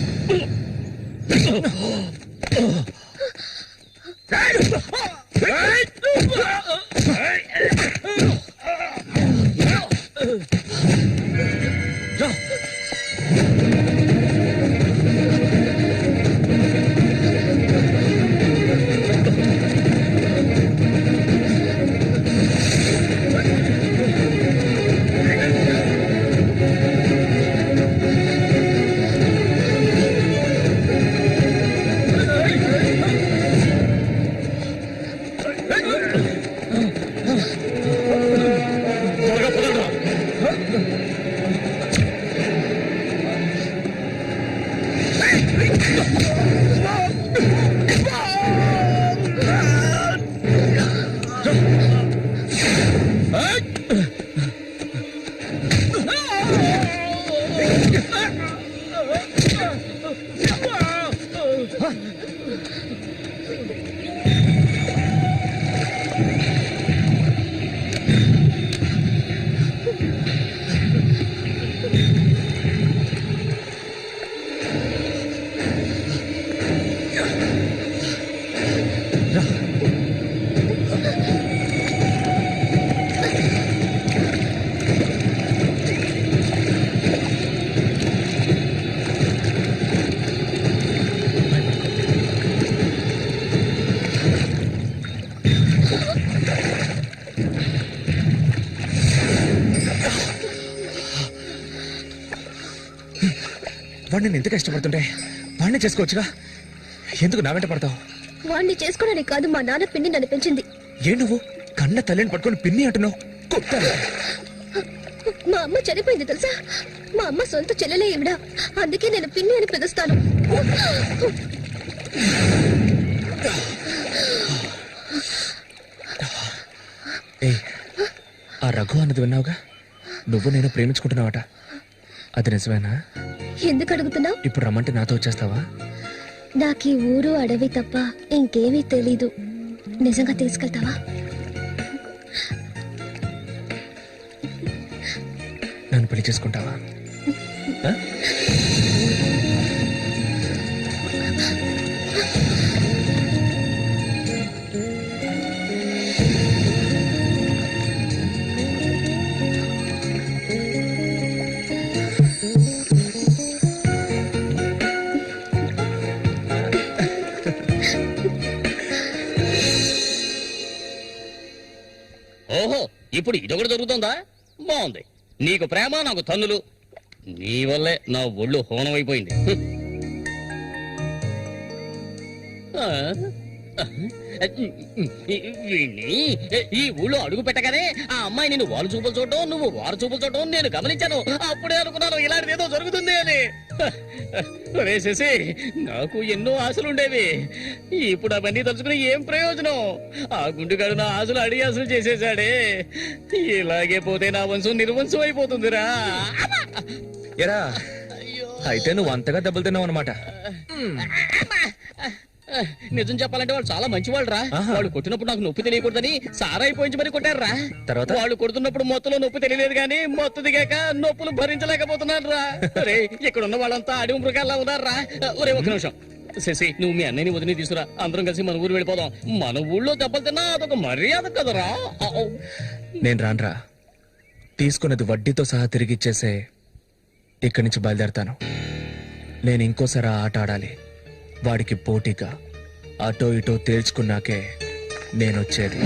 వాడిని నేను ఎంతగా ఇష్టపడుతుంటే వాడిని చేసుకోవచ్చుగా. ఎందుకు నా వెంట పడతావు? వాడిని చేసుకోవడానికి కాదు, మా నాన్న పిన్ని నన్ను పెంచింది. ఏ నువ్వు కన్న తల్లిని పట్టుకొని పిన్ని అంటున్నావు? కుట్టాలి. మా అమ్మ చనిపోయింది తెలుసా? మా అమ్మ సొంత చెల్లెలే ఈవిడ. అందుకే నేను పిన్ని అని పిలుస్తాను. ఆ రఘు అన్నది విన్నావుగా? నువ్వు నేను ప్రేమించుకుంటున్నావట. అది నిజమేనా? ఎందుకు అడుగుతున్నావు? ఇప్పుడు రమ్మంటే నాతో వచ్చేస్తావా? నాకు ఈ ఊరు అడవి తప్ప ఇంకేమీ తెలీదు. నిజంగా తీసుకెళ్తావా? నన్ను పెళ్లి చేసుకుంటావా? ఓహో, ఇప్పుడు ఇదొకటి జరుగుతుందా? బాగుంది. నీకు ప్రేమ, నాకు తన్నులు. నీ వల్లే నా ఒళ్ళు హోనం అయిపోయింది. ఈ ఊళ్ళో అడుగు పెట్టగానే ఆ అమ్మాయి నేను వారు చూపులు చూడటం, నువ్వు వారు చూపులు చూడటం నేను గమనించాను. అప్పుడే అనుకున్నాను ఇలాంటిది ఏదో జరుగుతుంది అని. వేసేసి నాకు ఎన్నో ఆశలుండేవి. ఇప్పుడు అవన్నీ తలుచుకుని ఏం ప్రయోజనం? ఆ గుండుగాడు నా ఆశలు అడిగి ఆశలు చేసేసాడే. ఇలాగే పోతే నా వంశం నిర్వంశం అయిపోతుందిరా. ఎరా, అయితే నువ్వు అంతగా దెబ్బలు తిన్నావు అనమాట. నిజం చెప్పాలంటే వాళ్ళు చాలా మంచి వాళ్ళు రా. వాళ్ళు కొట్టినప్పుడు నాకు నొప్పి తెలియకూడదని సారా అయిపోయించి మరి కొట్టారు రా. తర్వాత వాళ్ళు కొడుతున్నప్పుడు మొత్తంలో నొప్పి తెలియలేదు కానీ మొత్తం దిగాక నొప్పులు భరించలేకపోతున్నారు రా. ఒరే, ఇక్కడ ఉన్న వాళ్ళంతా అడవి మృగాల్లా ఉన్నారు రా. ఒరే, ఒక నిమిషం శశి, నువ్వు మీ అన్నయ్యని వదిలి తీసుకురా. అందరం కలిసి మన ఊరు వెళ్ళిపోదాం. మన ఊళ్ళో దెబ్బలు తిన్నా అదొక మర్యాద కదరా. నేను రానురా. తీసుకున్నది వడ్డీతో సహా తిరిగిచ్చేసే ఇక్కడి నుంచి బయలుదేరతాను. నేను ఇంకోసారి ఆ ఆట ఆడాలి. వాడికి పోటీగా అటో ఇటో తేల్చుకున్నాకే నేనొచ్చేది.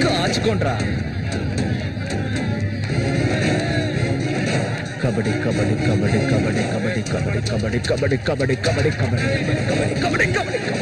కాచుకోండ్రా. కబడ్డీ కబడ్డీ కబడ్డీ కబడ్డీ కబడ్డీ కబడ్డీ కబడ్డీ కబడ్డీ కబడ్డీ కబడ్డీ కబడ్డీ కబడ్డీ కబడ్డీ కబడ్డీ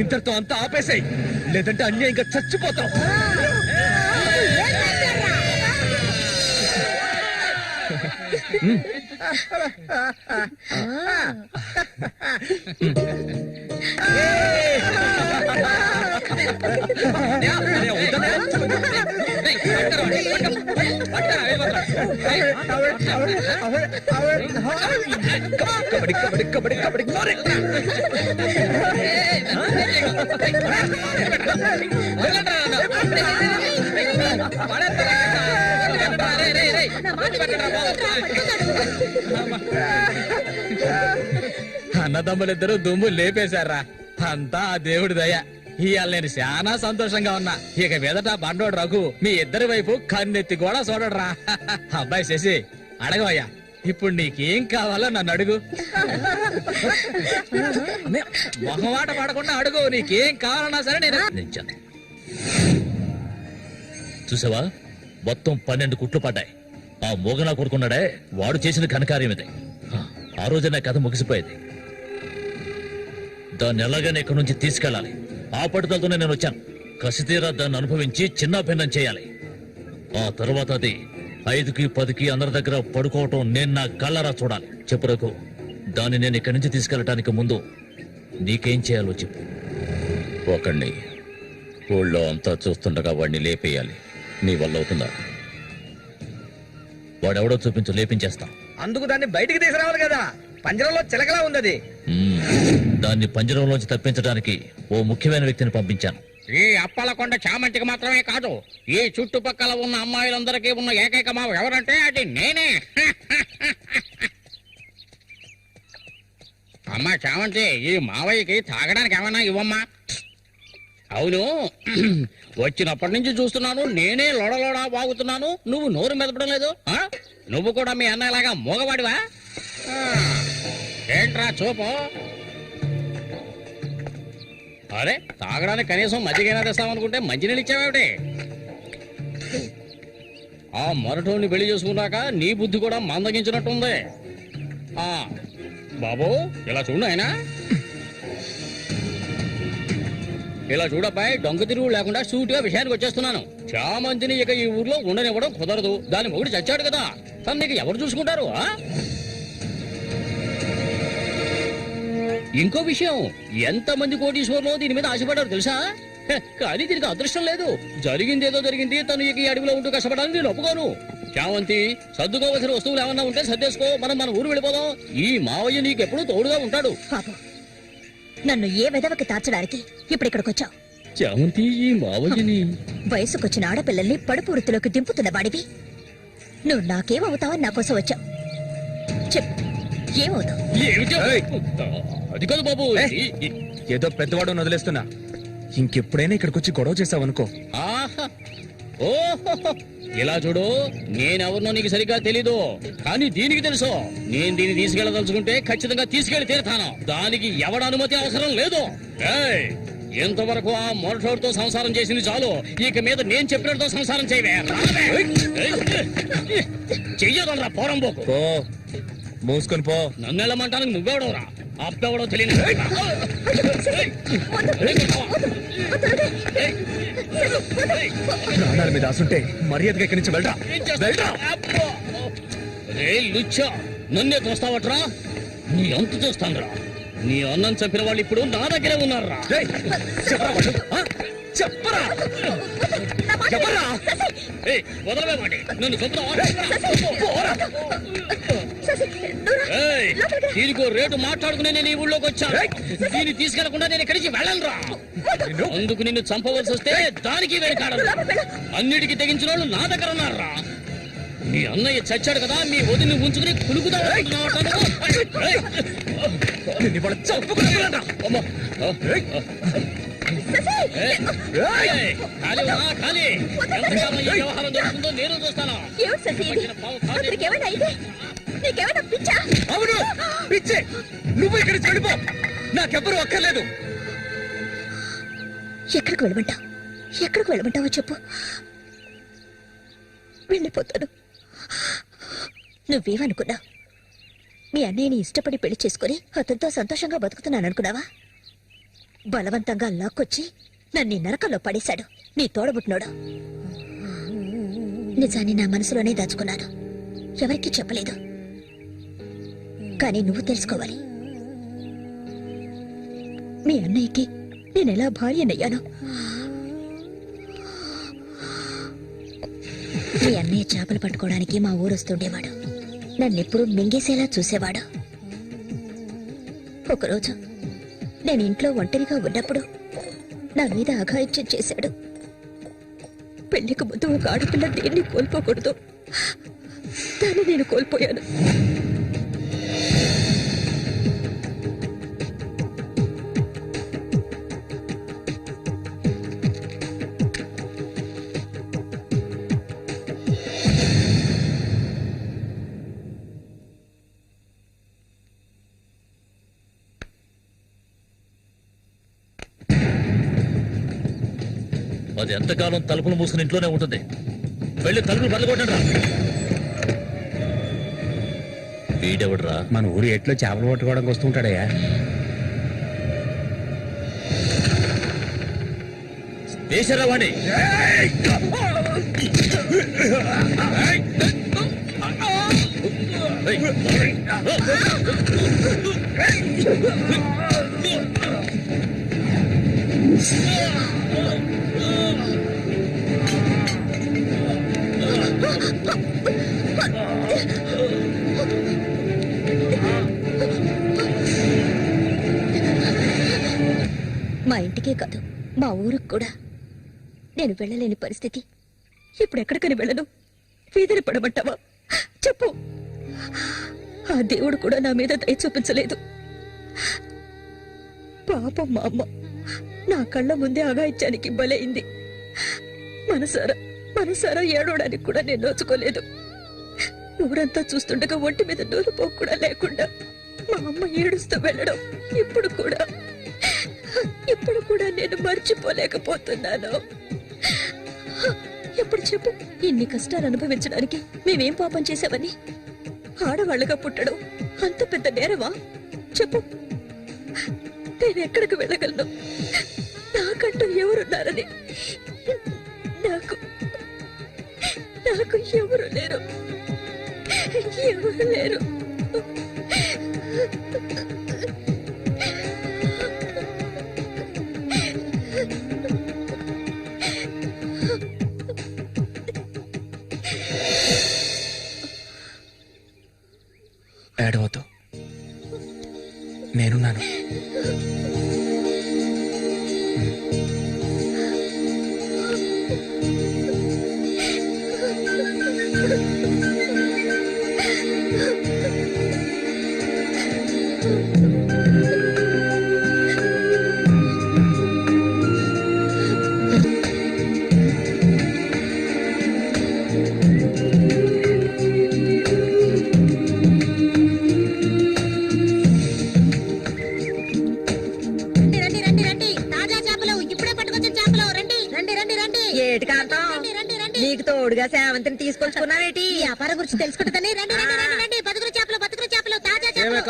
ఇంతటితో అంతా ఆపేసాయి, లేదంటే అన్యాయంగా చచ్చిపోతాం. కబడ్డీ కబడ్డీ కబడ్డీ కబడ్డీ అన్నదమ్ములిద్దరూ దుమ్ము లేపేశారా. అంతా ఆ దేవుడి దయ. ఇవాళ నేను చాలా సంతోషంగా ఉన్నా. ఇక మీదట బండోడు రఘు మీ ఇద్దరి వైపు కన్నెత్తి కూడా చూడడురా. అబ్బాయి శశి అడగవయ్యా, ఇప్పుడు నీకేం కావాలో నన్ను అడుగు. మొహమాట పడకుండా అడుగు, నీకేం కావాలన్నా సరే నేను నించాను. చూసావా, మొత్తం 12 కుట్లు పడ్డాయి. ఆ మోగనా కొడుకున్నాడే, వాడు చేసిన ఘనకార్యం ఇది. ఆ రోజు నా కథ ముగిసిపోయేది. దాన్ని ఎలాగైనా ఇక్కడి నుంచి తీసుకెళ్ళాలి. ఆ పట్టుదలతోనే నేను వచ్చాను. కసితీరా దాన్ని అనుభవించి చిన్న భిన్నం చేయాలి. ఆ తర్వాత అది 5కి 10కి అందరి దగ్గర పడుకోవటం నేను నా కళ్ళరా చూడాలి. చెప్పు రఘు, దాన్ని నేను ఇక్కడి నుంచి తీసుకెళ్ళటానికి ముందు నీకేం చేయాలో చెప్పు. ఒకడిని ఊళ్ళో అంతా చూస్తుండగా వాడిని లేపేయాలి. నీ వల్ల అవుతుందా? వాడెవడో చూపించు, లేపించేస్తా. అందుకు దాన్ని బయటికి తీసుకురావాలి కదా, పంజరంలో చిలకలా ఉంది అది. దాన్ని పంజరంలోంచి తప్పించడానికి ఓ ముఖ్యమైన వ్యక్తిని పంపించాను. ఈ అప్పలకొండ చామంతికి మాత్రమే కాదు, ఈ చుట్టుపక్కల ఉన్న అమ్మాయిలందరికీ ఉన్న ఏకైక మావ ఎవరంటే అది నేనే. అమ్మా చామంతి, ఈ మావయ్యకి తాగడానికి ఏమన్నా ఇవ్వమ్మా. అవును, వచ్చినప్పటి నుంచి చూస్తున్నాను, నేనే లొడలోడా వాగుతున్నాను, నువ్వు నోరు మెదపడం లేదు. నువ్వు కూడా మీ అన్నయ్యలాగా మూగవాడివా? ఏంట్రా చూపు? అరే, తాగడానికి కనీసం మజ్జిగైనా తెస్తామనుకుంటే మంచినీళ్ళు ఇచ్చావేమిటి? ఆ మొరటోని పెళ్లి చేసుకున్నాక నీ బుద్ధి కూడా మందగించినట్టుంది. బాబు, ఇలా చూడు ఆయన, ఇలా చూడబ్బాయి, డొంక తిరుగు లేకుండా సూటిగా విషయానికి వచ్చేస్తున్నాను. చామంతిని ఇక ఈ ఊర్లో ఉండనివ్వడం కుదరదు. దాని మొగుడు చచ్చాడు కదా, తను నీకు ఎవరు చూసుకుంటారు? ఇంకో విషయం, ఎంతమంది కోటీశ్వర్లో దీని మీద ఆశపడ్డారు తెలుసా? కానీ దీనికి అదృష్టం లేదు. జరిగిందేదో జరిగింది. తను ఇక ఈ అడవిలో ఉంటూ కష్టపడాలని నేను ఒప్పుకోను. చామంతి, సర్దుకోవలసిన వస్తువులు ఏమన్నా ఉంటే సర్దేసుకో, మన ఊరు వెళ్ళిపోదాం. ఈ మావయ్య నీకెప్పుడు తోడుగా ఉంటాడు. నన్ను ఏ విధవకి తార్చడానికి ఇప్పుడు ఇక్కడికి వచ్చావు? చామంతి, ఈ మావయ్యని వయసుకొచ్చిన ఆడపిల్లల్ని పడుపు వృత్తిలోకి దింపుతున్న వాడివి నువ్వు. నాకేమవుతావని నా కోసం వచ్చావు? చెప్పు, ఏమవుతావు? అది కాదు బాబు, ఏదో పెద్దవాడు వదిలేస్తున్నా. ఇంకెప్పుడైనా ఇక్కడికి వచ్చి గొడవ చేసావనుకో. ఓహో, ఇలా చూడు, నేనెవరినో నీకు సరిగ్గా తెలీదు, కానీ దీనికి తెలుసు. నేను దీన్ని తీసుకెళ్ళదలుచుకుంటే ఖచ్చితంగా తీసుకెళ్లి తీరుతాను. దానికి ఎవడ అనుమతి అవసరం లేదు. ఎంతవరకు ఆ మొరటోడితో సంసారం చేసింది చాలు. ఇక మీద నేను చెప్పినట్టు సంసారం చేయవే. చెయ్యదరా పోరంబోకు. మూసుకొని పో. నన్ను వెళ్ళమంటానికి నువ్వెవడవరా? అబ్బెవడో తెలియదు. ప్రాణాల మీద ఆసుంటే మర్యాదగా ఇక్కడి నుంచి వెళ్ళరా. లుచ్చా, నన్నే చూస్తావట్రా? నీ అంత చూస్తానురా. నీ అన్నం చంపిన వాళ్ళు ఇప్పుడు నా దగ్గరే ఉన్నారా? చెప్పరా వదలవేమండి, నన్ను దీనికో రేటు మాట్లాడుకునే నేను ఈ ఊళ్ళోకి వచ్చాను. దీన్ని తీసుకెళ్లకుండా నేను ఇక్కడికి వెళ్ళను రా. అందుకు నిన్ను చంపవలసి వస్తే దానికి వెనకాడను. అన్నిటికీ తెగించిన వాళ్ళు నా దగ్గర ఉన్నారా? మీ అన్నయ్య చచ్చాడు కదా, మీ వదిని ఉంచుకుని కులుకుదా. వ్యవహారం జరుగుతుందో నేను చూస్తాను. అవును, పిచ్చే. నువ్వు ఇక్కడ చెడిపో, నాకెవ్వరూ అక్కర్లేదు. ఎక్కడికి వెళ్ళమంటావు? ఎక్కడికి వెళ్ళమంటావో చెప్పు, వెళ్ళిపోతాను. నువ్వేమనుకున్నావు? మీ అన్నయ్యని ఇష్టపడి పెళ్లి చేసుకుని అతనితో సంతోషంగా బతుకుతున్నాను అనుకున్నావా? బలవంతంగా లాక్కొచ్చి నన్ను నరకంలో పడేశాడు నీ తోడబుట్టినోడు. నిజాన్ని నా మనసులోనే దాచుకున్నాను, ఎవరికీ చెప్పలేదు. కానీ నువ్వు తెలుసుకోవాలి, మీ అన్నయ్యకి నేనెలా భార్యనయ్యాను. మీ అన్నయ్య చేపలు పట్టుకోవడానికి మా ఊరొస్తుండేవాడు. నన్నెప్పుడు మింగేసేలా చూసేవాడు. ఒకరోజు నేను ఇంట్లో ఒంటరిగా ఉన్నప్పుడు నా మీద అఘాయిత్యం చేశాడు. పెళ్లికి ముందు ఒక ఆడపిల్ల దేన్ని కోల్పోకూడదు, దాన్ని నేను కోల్పోయాను. అది ఎంతకాలం తలుపులు మూసుకుని ఇంట్లోనే ఉంటుంది. వెళ్ళి తలుపులు బదలగొట్టండి రా. వీడెవడరా? మన ఊరు ఎట్లో చేపలు పట్టుకోవడానికి వస్తుంటాడయ్యా. వేసారా వాణ్ణి? మా ఇంటికే కాదు, మా ఊరికి కూడా నేను వెళ్ళలేని పరిస్థితి. ఇప్పుడు ఎక్కడికని వెళ్ళను? వీధిని పడమంటావా? చెప్పు. ఆ దేవుడు కూడా నా మీద దయ చూపించలేదు. పాపం మా అమ్మ నా కళ్ళ ముందే అగాయిత్యానికి బలైంది. మనసారా ఏడవడానికి కూడా నేను నోచుకోలేదు. ఊరంతా చూస్తుండగా ఒంటి మీద నూలుపో కూడా లేకుండా మా అమ్మ ఏడుస్తూ వెళ్ళడం ఇప్పుడు కూడా నేను మర్చిపోలేకపోతున్నాను. ఎప్పుడు చెప్పు, ఇన్ని కష్టాలు అనుభవించడానికి మేమేం పాపం చేశామని? ఆడవాళ్ళగా పుట్టడం అంత పెద్ద నేరమా? చెప్పు. నేను ఎక్కడికి వెళ్ళగలను? నాకంటూ ఎవరున్నారని నాకు ఎవరు లేరు. ఏడవద్దు, నేనున్నాను. నీకు తోడుగా సేవంతిని తీసుకొచ్చుకున్నావేటి? వ్యాపారం గురించి తెలుసుకుంటుందని. రండి రండి రండి రండి. బతుకులు చేపలు తాజా చేపలు.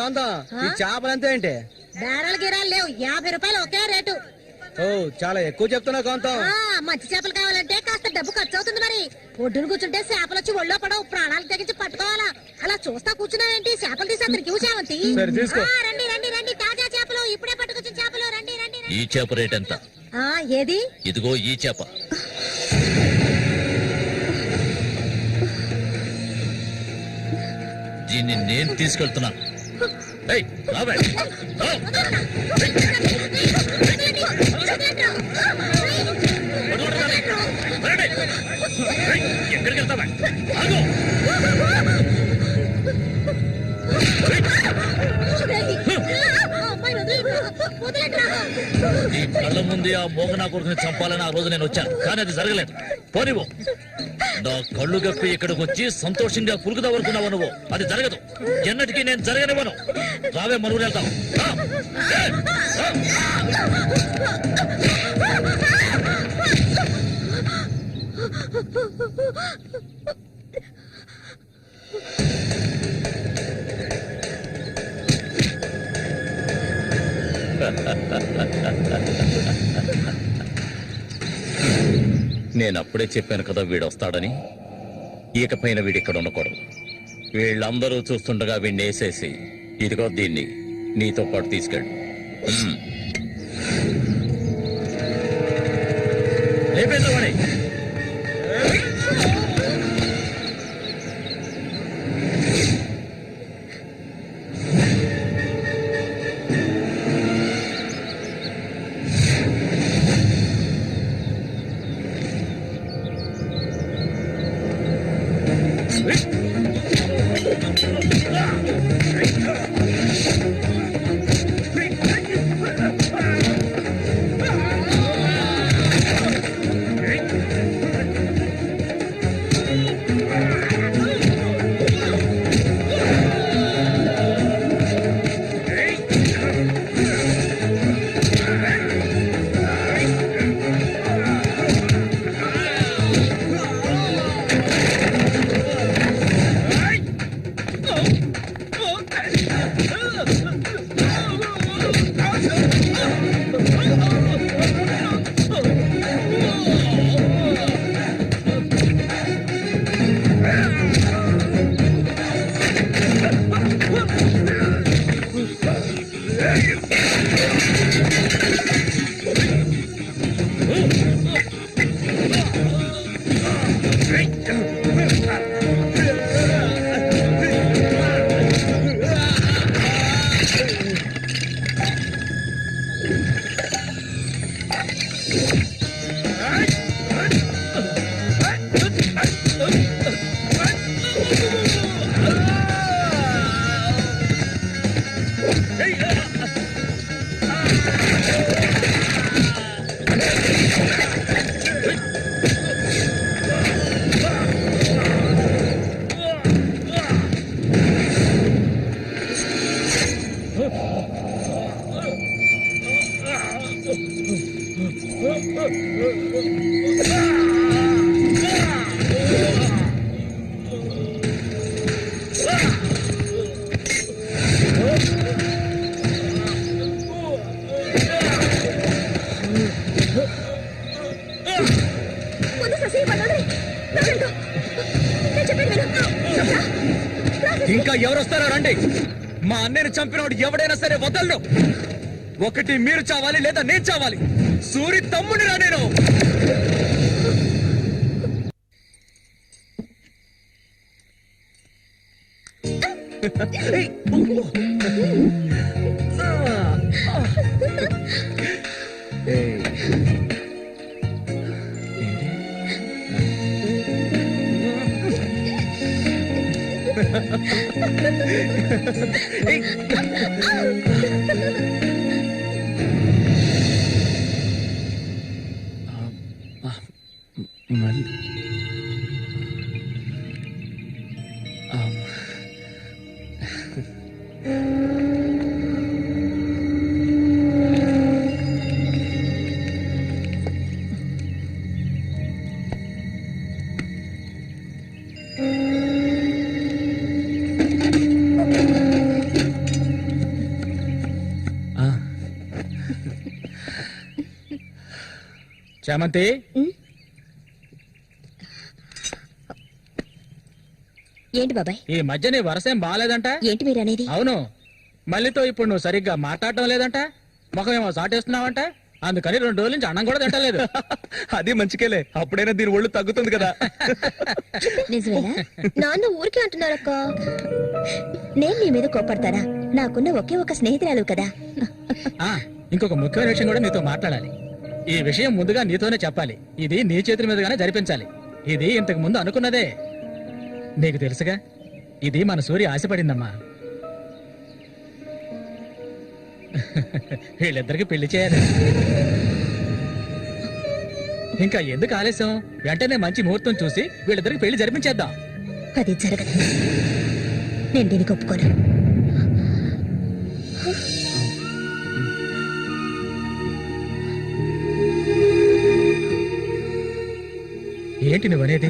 చేపలంతా ఏంటి? బేరాలు గిరాలు లేవు. 50 రూపాయలు ఒకే రేటు. ఓ, చాలా ఎక్కువ చెప్తున్నావు కాంతం. మంచి చేపలు కావాలంటే కాస్త డబ్బు ఖర్చు అవుతుంది. మరి ఒడ్డును కూర్చుంటే చేపలు వచ్చి ఒళ్ళో పడవు. ప్రాణాలు తెగించి పట్టుకోవాలా. అలా చూస్తా కూర్చున్నావేంటి? చేపలు తీసి అతనికి సేవంతి. రండి రండి రండి. తాజా చేపలు, ఇప్పుడే పట్టుకొచ్చిన చేపలు. రండి రండి. ఈ చేప రేట్ ఎంత? ఏది? ఇదిగో ఈ చేప. దీన్ని నేను తీసుకెళ్తున్నాను. ఎక్కడికి వెళ్తావా? నీ కళ్ళ ముందే ఆ మోగనా కొడుకుని చంపాలని ఆ రోజు నేను వచ్చాను, కానీ అది జరగలేదు. పోనివ్వు. నా కళ్ళు గప్పి ఇక్కడికి వచ్చి సంతోషంగా పురుగుదావనుకున్నావు నువ్వు. అది జరగదు. ఎన్నటికీ నేను జరగనివ్వను. రావే, మనూరు వెళ్తాం. నేను అప్పుడే చెప్పాను కదా వీడు వస్తాడని. ఇకపైన వీడిక్కడ ఉండకూడదు. వీళ్ళందరూ చూస్తుండగా వీడిని వేసేసి ఇదిగో దీన్ని నీతో పాటు తీసుకెళ్ళు. లేపేద్దామని. ముందు శశి వాళ్ళని రాలేదు. నేను చెప్పేది విను. చెప్తా. రా శశి. ఇంకా ఎవరు వస్తారో రండి. మా అన్నయ్యను చంపినోడు ఎవడైనా సరే వదలను. ఒకటి మీరు చావాలి లేదా నేను చావాలి. సూరి తమ్ముని రా నేను. చామంతి, ఏంటి బాబాయ్? ఈ మధ్య నీ వరసేం బాగాలేదంట. ఏంటి మీరు అనేది? అవును, మళ్ళీతో ఇప్పుడు నువ్వు సరిగ్గా మాట్లాడటం లేదంట. ముఖమేమో సాటేస్తున్నావంట. అందుకని 2 రోజుల నుంచి అన్నం కూడా తింటలేదు. అది మంచికేలే, అప్పుడైనా దీని ఒళ్ళు తగ్గుతుంది కదా. నిజమేనా? నాన్న ఊరికే అంటున్నారక్క. నేను నీ మీద కోపడతానా? నాకున్న ఒకే ఒక స్నేహితురాలు కదా. ఇంకొక ముఖ్యమైన విషయం కూడా నీతో మాట్లాడాలి. ఈ విషయం ముందుగా నీతోనే చెప్పాలి. ఇది నీ చేతుల మీదుగానే జరిపించాలి. ఇది ఇంతకు ముందు అనుకున్నదే. నీకు తెలుసుగా, ఇది మన సూర్య ఆశపడిందమ్మా. వీళ్ళిద్దరికి పెళ్లి చేయాలి. ఇంకా ఎందుకు ఆలస్యం? వెంటనే మంచి ముహూర్తం చూసి వీళ్ళిద్దరికి పెళ్లి జరిపించేద్దాం. అది జరగదు. నేను దీనికి ఒప్పుకోను. ఏంటి నువ్వనేది?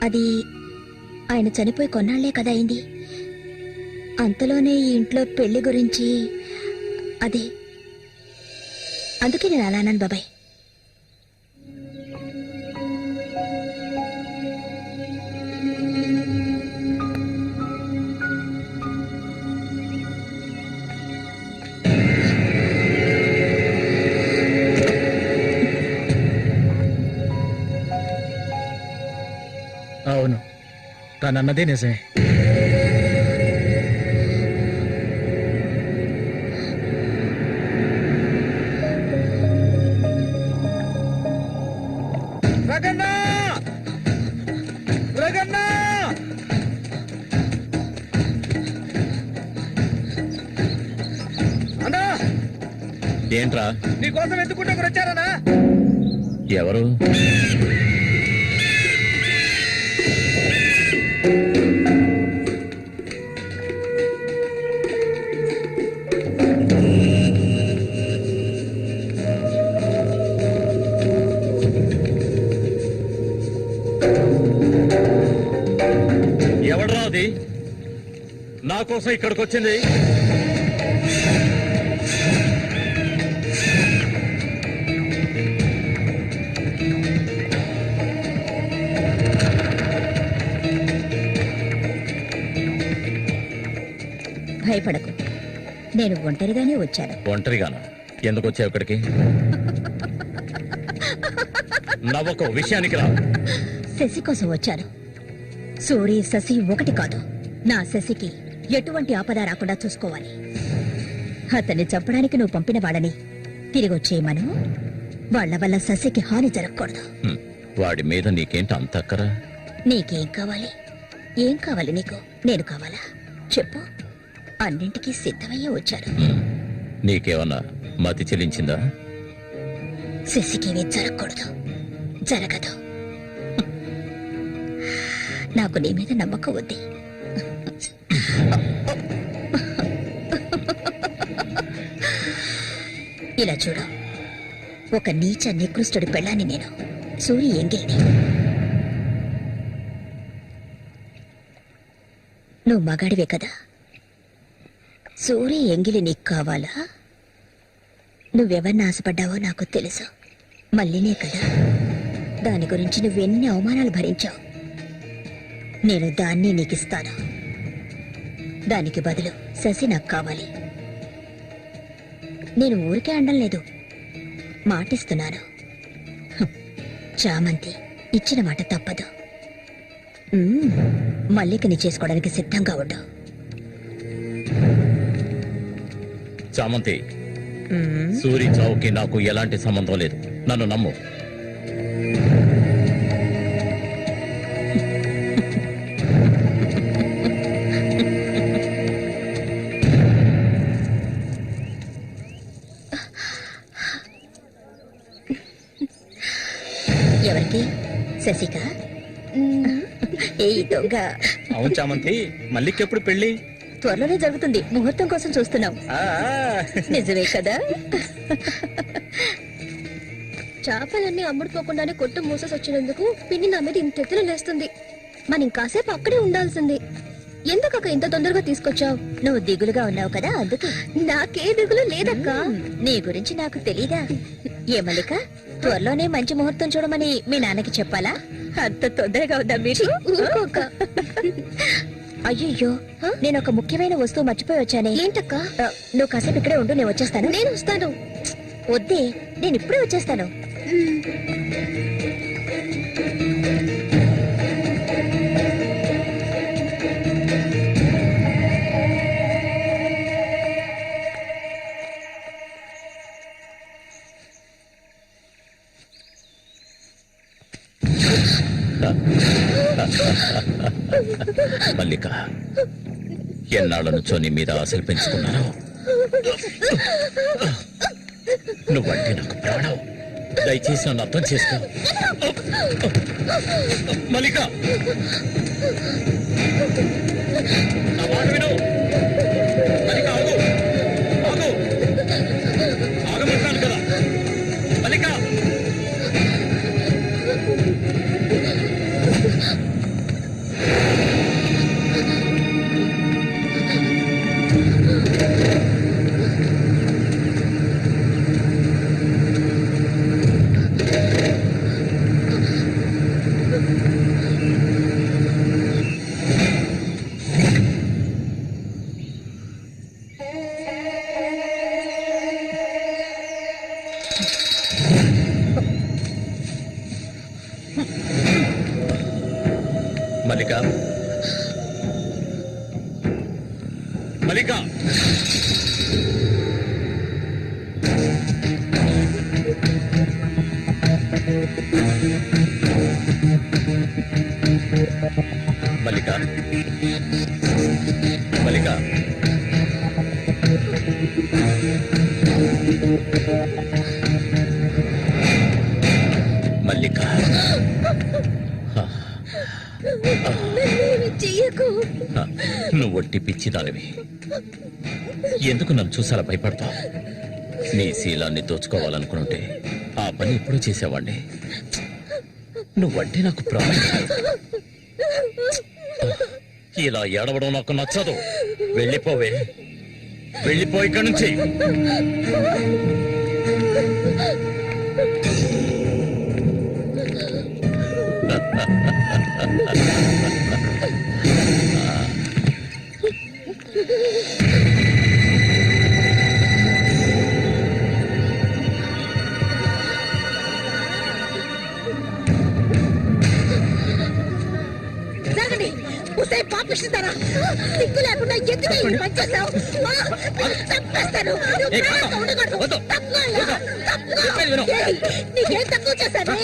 అది ఆయన చనిపోయి కొన్నాళ్లే కదా అయింది. అంతలోనే ఈ ఇంట్లో పెళ్లి గురించి అదే, అందుకే నేను అలా అన్నాను బాబాయ్. అవును, తనన్నదే నిజమే. రగన్నా, రగన్నా, అన్నా, ఏంట్రా? నీకోసం ఎందుకుంటే ఒకరు వచ్చారనా? ఎవరు? ఎవడ్రా అది నా కోసం ఇక్కడికి వచ్చింది? భయపడకు, నేను ఒంటరిగానే వచ్చాను. ఒంటరిగానా? ఎందుకు వచ్చావు ఇక్కడికి? నవ్వకు, విషయానికి రా. శశి కోసం వచ్చాను. సూరి శశి ఒకటి కాదు. నా శశికి ఎటువంటి ఆపద రాకుండా చూసుకోవాలి. అతన్ని చంపడానికి నువ్వు పంపిన వాళ్ళని తిరిగి వచ్చేయమను. వాళ్ల వల్ల శశికి హాని జరగకూడదు. వాడి మీద నీకేంటి అంత అక్కరా? నీకేం కావాలి? ఏం కావాలి నీకు? నేను కావాలా చెప్పు. అన్నింటికీ సిద్ధమయ్యే వచ్చారు. నీకేమన్నా మతి చెల్లించిందా? శశికేమీ జరగకూడదు. జరగదు. నాకు నీ మీద నమ్మకం ఉంది. ఇలా చూడు, ఒక నీచ నికృష్టుడి పెళ్ళాన్ని నేను, సూరి ఎంగిల్ని. నువ్వు మగాడివే కదా. సూరి ఎంగిలి నీకు కావాలా? నువ్వెవరిని ఆశపడ్డావో నాకు తెలుసు. మళ్ళీనే కదా. దాని గురించి నువ్వెన్ని అవమానాలు భరించావు. నేను దాన్ని నీకిస్తాను. దానికి బదులు శశి నాకు కావాలి. నేను ఊరికే అండం లేదు, మాటిస్తున్నాను. చామంతి ఇచ్చిన మాట తప్పదు. మల్లికని చేసుకోవడానికి సిద్ధంగా ఉండు. చామంతి, సూరి చావుకి నాకు ఎలాంటి సంబంధం లేదు. నన్ను నమ్ము. ఎవరికి? శశిక? ఏ దొంగ. అవును చామంతి, మల్లికెప్పుడు పెళ్లి? త్వరలోనే జరుగుతుంది. ముహూర్తం కోసం చూస్తున్నాం. నిజమే కదా. చేపలన్నీ అమ్ముడుపోకుండానే కొట్టు మూసేసి వచ్చినందుకు పిన్ని నా మీద ఇంత ఎత్తున లేస్తుంది. మనం కాసేపు అక్కడే ఉండాల్సింది. ఎందుకక్క ఇంత తొందరగా తీసుకొచ్చావు? నువ్వు దిగులుగా ఉన్నావు కదా, అందుకే. నాకే దిగులు లేదక్క. నీ గురించి నాకు తెలీదా? ఏ మల్లిక, త్వరలోనే మంచి ముహూర్తం చూడమని మీ నాన్నకి చెప్పాలా? అంత తొందరగా ఉందా మీరు? అయ్యో, నేను ఒక ముఖ్యమైన వస్తువు మర్చిపోయి వచ్చానే. ఏంటక్క? నువ్వు కాసేపు ఇక్కడే ఉండు, నేను వచ్చేస్తాను. నేను వస్తాను. వద్దే, నేను ఇప్పుడే వచ్చేస్తాను. మల్లిక, ఎన్నాళ్ళ నుంచో నీ మీద ఆశలు పెంచుకున్నాను. నువ్వంటే నాకు ప్రాణం. దయచేసి నన్ను అర్థం చేసుకో. మల్లిక, నా మాట విను. మల్లిక, ఆగు, ఆగు, ఆగమంటాను కదా. మల్లిక, మల్లిక, మల్లిక, మల్లిక, మల్లిక, మల్లిక, నువ్వు ఒట్టి పిచ్చిదానివి. ఎందుకు నన్ను చూసారా భయపడతావు? నీ శీలాన్ని దోచుకోవాలనుకుంటే ఆ పని ఎప్పుడూ చేసేవాడిని. నువ్వంటే నాకు ప్రాణం. ఇలా ఏడవడం నాకు నచ్చదు. వెళ్ళిపోవే, వెళ్ళిపో ఇక్కడి నుంచి. జరగండి. ఉసే పాపిస్తారా? సిగ్గు లేకుండా ఎందుకు ఈ పని చేశావు? చంపేస్తాను. నువ్వు ప్రాణంగా ఉండకూడదు. తప్పుకోవాలా? తప్పుకో. ఏయ్, నీకేం తక్కువ చేశాను?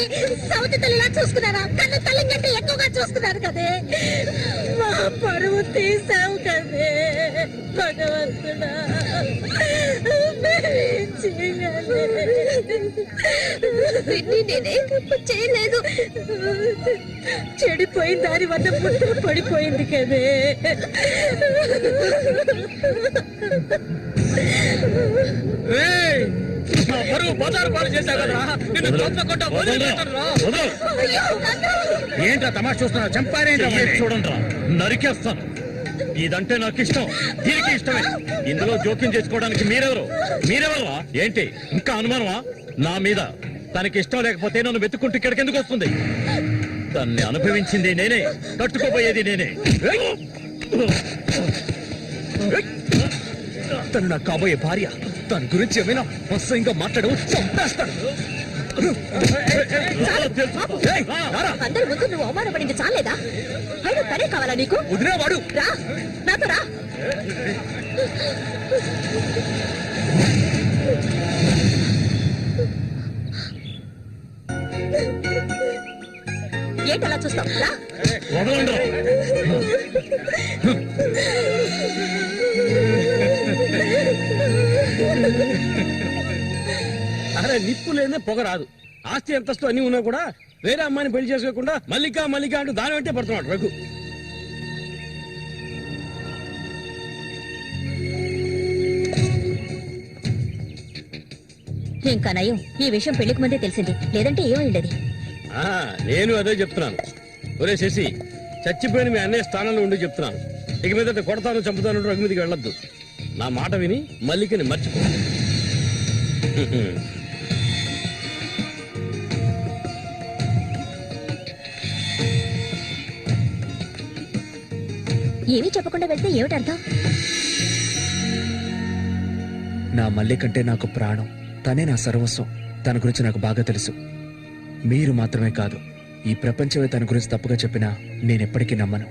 సౌతి తల్లిలా చూసుకున్నారా? కన్ను తల్లి కంటే ఎక్కువగా చూసుకున్నాను కదే. మా పరువు తీసావు కదే భగవంతుడా. నేనే తప్పు చేయలేదు. చెడిపోయిన దాని వల్ల పుట్టుకు పడిపోయింది కదే. ఏంట్రా తమాష చూస్తున్నా? చంపారేంట్రా? చూడండి, నరికేస్తాను. ఇదంటే నాకు ఇష్టం, దీనికి ఇష్టమే. ఇందులో జోక్యం చేసుకోవడానికి మీరెవరా? ఏంటి ఇంకా అనుమానమా నా మీద? తనకి ఇష్టం లేకపోతే నన్ను వెతుక్కుంటూ ఇక్కడికి ఎందుకు వస్తుంది? తన్ని అనుభవించింది నేనే, కట్టుకోబోయేది నేనే. తను నా కాబోయే భార్య. తన గురించి ఏమైనా అసహ్యంగా మాట్లాడు, చంపేస్తాడు. అందరి ముందు నువ్వు అవమానపడింది చాలేదా? అయినా తనే కావాలా నీకు? వదిలేవాడు. రా నాతో రా. ఏంటలా చూస్తావు? రా. వదలండి. అరే నిప్పు లేదే పొగ రాదు. ఆస్తి అంతస్తు అన్ని ఉన్నా కూడా వేరే అమ్మాయిని పెళ్లి చేసుకోకుండా మల్లిక అంటూ దాని వెంటే పడుతున్నాడు రఘు. ఇంకా నయం, ఈ విషయం పెళ్లికి ముందే తెలిసింది, లేదంటే ఏమైండది. నేను అదే చెప్తున్నాను. ఒరే శశి, చచ్చిపోయిన మీ అన్నయ్య స్థానంలో ఉండి చెప్తున్నాను. ఇక మీద కొడతాను చంపుతాను రఘు మీదకి వెళ్ళొద్దు. నా మాట విని మల్లికని మర్చిపో. ఏమీ చెప్పకుండా వెళ్తే ఏమిటి అర్థం? నా మల్లి కంటే నాకు ప్రాణం. తనే నా సర్వస్వం. తన గురించి నాకు బాగా తెలుసు. మీరు మాత్రమే కాదు, ఈ ప్రపంచమే తన గురించి తప్పుగా చెప్పినా నేనెప్పటికీ నమ్మను.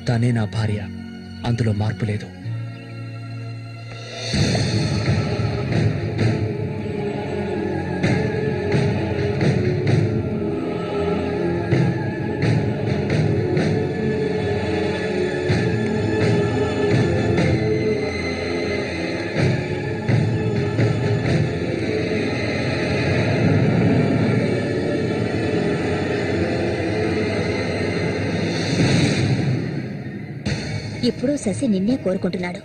తనే నా భార్య, అందులో మార్పు లేదు. ఇప్పుడు శశి నిన్నే కోరుకుంటున్నాడు.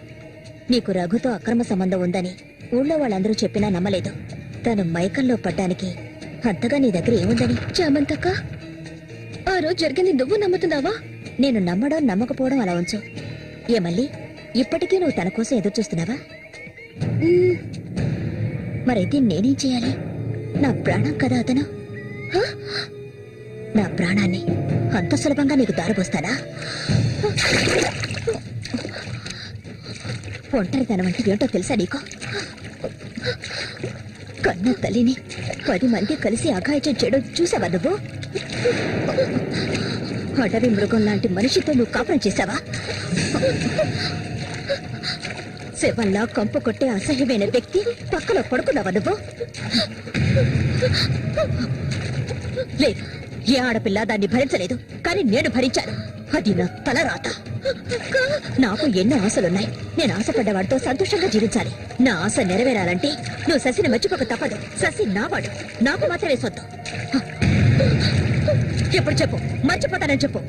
నీకు రఘుతో అక్రమ సంబంధం ఉందని ఊళ్ళో వాళ్ళందరూ చెప్పినా నమ్మలేదు. తను మైకంలో పడ్డానికి అంతగా నీ దగ్గర ఏముందని? చామంతక్క, ఆ రోజు జరిగింది నువ్వు నమ్ముతున్నావా? నేను నమ్మడం నమ్మకపోవడం అలా ఉంచు. ఏ మళ్ళీ ఇప్పటికీ నువ్వు తన కోసం ఎదురు చూస్తున్నావా? మరైతే నేనేం చేయాలి? నా ప్రాణం కదా అతను. నా ప్రాణాన్ని అంత సులభంగా నీకు దారబోస్తానా? ఒంటరితనం అంటే ఏంటో తెలుసా నీకు? కన్న తల్లిని 10 మంది కలిసి అఘాయిత్యం చేయడం చూసావా నువ్వు? అడవి మృగం లాంటి మనిషితో నువ్వు కాపురం చేశావా? శవంలా కంపు కొట్టే అసహ్యమైన వ్యక్తి పక్కలో పడుకున్నావా నువ్వు? లేదు, ఏ ఆడపిల్ల దాన్ని భరించలేదు, కానీ నేను భరించాను. అది నా తలరాత. నాకు ఎన్నో ఆశలున్నాయి. నేను ఆశపడ్డవాడితో సంతోషంగా జీవించాలి. నా ఆశ నెరవేరాలంటే నువ్వు శశిని మర్చిపోక తప్పదు. శశి నావాడు, నాకు మాత్రమే సొంతం. ఎప్పుడు చెప్పు, మర్చిపోతానని చెప్పు.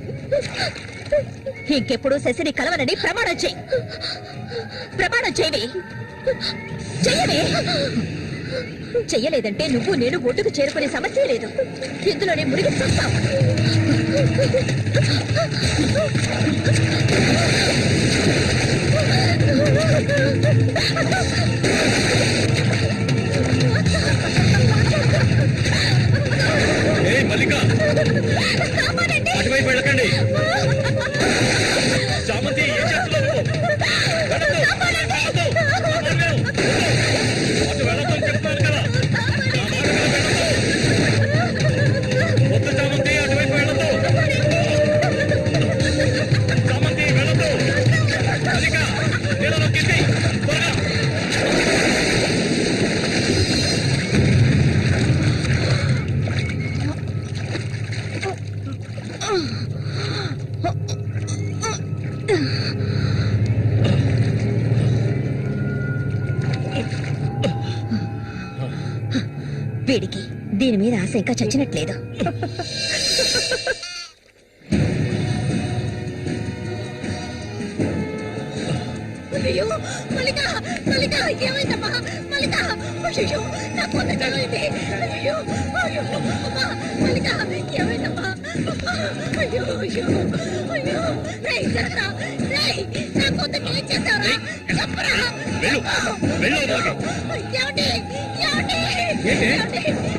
ఇంకెప్పుడు శశిని కలవనని ప్రమాణం చేయి. ప్రమాణం చేయవి. చెయ్యవే. చెయ్యలేదంటే నువ్వు నేను ఒడ్డుకు చేరుకునే సమస్య లేదు. ఇందులోనే మునిగి చస్తావు. మల్లిక, అటువైపు వెళ్ళకండి. చామంతి, ఏం చేస్తున్నావు? అటు వెళ్ళొద్దని చెప్తాను కదా. వద్దు చామంతి, అటువైపు వెళ్ళొద్దు. వీడికి దీని మీద ఆశ ఇంకా చచ్చినట్లేదు. అయ్యో మల్లిక, మల్లిక ఏమైందమ్మా? మల్లిక అయ్యో నా కూతురు ఏమైంది? అయ్యో అయ్యో అమ్మా మల్లిక ఏమైందమ్మా? అయ్యో అయ్యో అయ్యో రేయ్ జరగరా, రేయ్ నా కూతురు ఏం చేస్తావురా? చెప్పరా. ఏమండి ఏమండి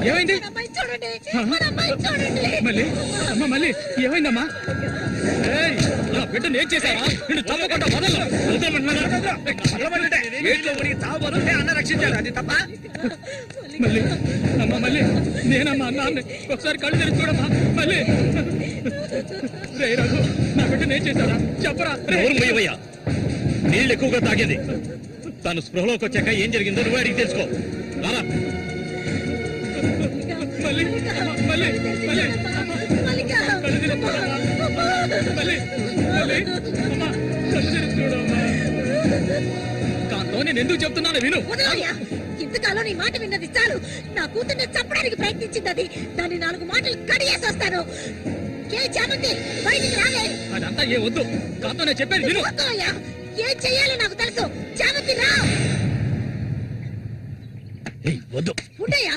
ఏమైంది? మన అమ్మాయి చూడండి, మన అమ్మాయి చూడండి. మళ్ళీ అమ్మ మళ్ళీ ఏమైందమ్మా? ఏయ్, నా బిడ్డను ఏం చేశావా? నిన్ను చంపకుండా వదలను. ఏట్లో ఉనికి చావు బదులు అన్న రక్షించాడు, అది తప్ప. మళ్ళీ అమ్మ మళ్ళీ నేనమ్మా అన్నాన్ని ఒకసారి కళ్ళు తెరిచి చూడమ్మా. మళ్ళీ రే రఘు, నా బిడ్డను ఏం చేశారా? చెప్పరా. ఎవరు మొయ్యవయ్యా? నీళ్ళు ఎక్కువగా తాగేది. తను స్పృహలోకి వచ్చాక ఏం జరిగిందో నువ్వు అడిగి తెలుసుకో. రారా. మళ్ళీ మళ్ళీ మళ్ళీ మల్లిక కళ్ళు తెరిచి చూడమ్మా. మళ్ళీ మళ్ళీ అమ్మా కళ్ళు తెరిచి చూడమ్మా. కాంతో నేను ఎందుకు చెప్తున్నాను విను. వదలయ్యా, ఇంతకాలం నీ మాట విన్నది చాలు. నా కూతుర్ని చంపడానికి ప్రయత్నించింది అది. దాన్ని 4 మాటలు కడిగేసి వస్తాను. ఏ చామంతి బయటికి రాలే. అదంతా ఏ వద్దు. కాంతో నేను చెప్పేది విను. వద్దయ్యా, ఏం చెయ్యాలో నాకు తెలుసు. చామంతి రా. వద్దు. ఉండయ్యా.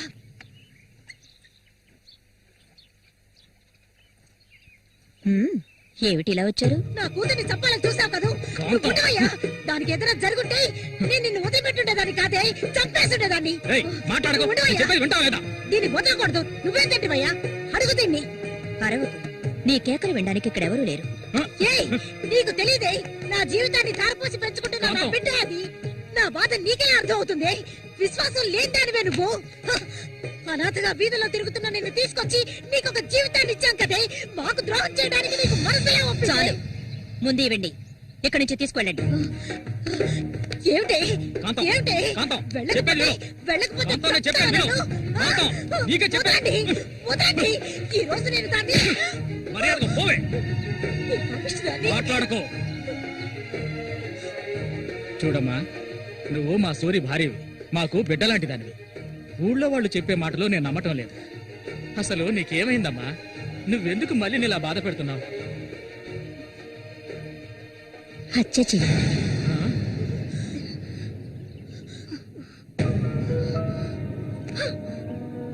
ఏమిటి ఇలా వచ్చారు? నా కూతుర్ని చంపాలని చూసావు కదా. ఉండవయ్యా, దానికి ఎదురు జరుగుంటే నేను నిన్ను వదిలిపెట్టుండేదాన్ని కాదే, చంపేస్తుండేదాన్ని. మాట్లాడకు. ఉండవయ్యా. చెప్పేది వింటావా లేదా? దీన్ని వదలకూడదు. నువ్వేం తింటివయ్యా? అడుగు దీన్ని. అరవకు. నీ కేకలు వినడానికి ఇక్కడ ఎవరూ లేరు. ఏయ్, నీకు తెలియదే, నా జీవితాన్ని ధారపోసి పెంచుకుంటున్నా నా బిడ్డ అది. నా బాధ నీకెలా అర్థం అవుతుంది? విశ్వాసం లేదానివే నువ్వు. అనాథగా వీధిలో తిరుగుతున్న నిన్ను తీసుకొచ్చి నీకు ఒక జీవితాన్ని ఇచ్చాం కదే. మాకు ద్రోహం చేయడానికి నీకు మనసులే ఒప్పింది. ముందు ఇవ్వండి, ఇక్కడి నుంచి తీసుకెళ్ళండి. ఏమిటి కాంతం, ఏమిటి? కాంతం, వెళ్ళకపోతే చెప్పేది విను. వెళ్ళకపోతే కాంతం, నేను చెప్పేది విను. కాంతం, నీకే చెప్పేది. వదలండి, వదలండి. ఈ రోజు నేను దాన్ని మర్యాదగా పోవే. ఈ పాపిష్టిదాన్ని మాట్లాడకు. చూడమ్మా, నువ్వు మా సూరి భార్యవి, మాకు బిడ్డలాంటి దానివి. ఊళ్ళో వాళ్ళు చెప్పే మాటలు నేను నమ్మటం లేదు. అసలు నీకేమైందమ్మా? నువ్వెందుకు మళ్ళీ ఇలా బాధ పెడుతున్నావు? హత్య చేయాలి.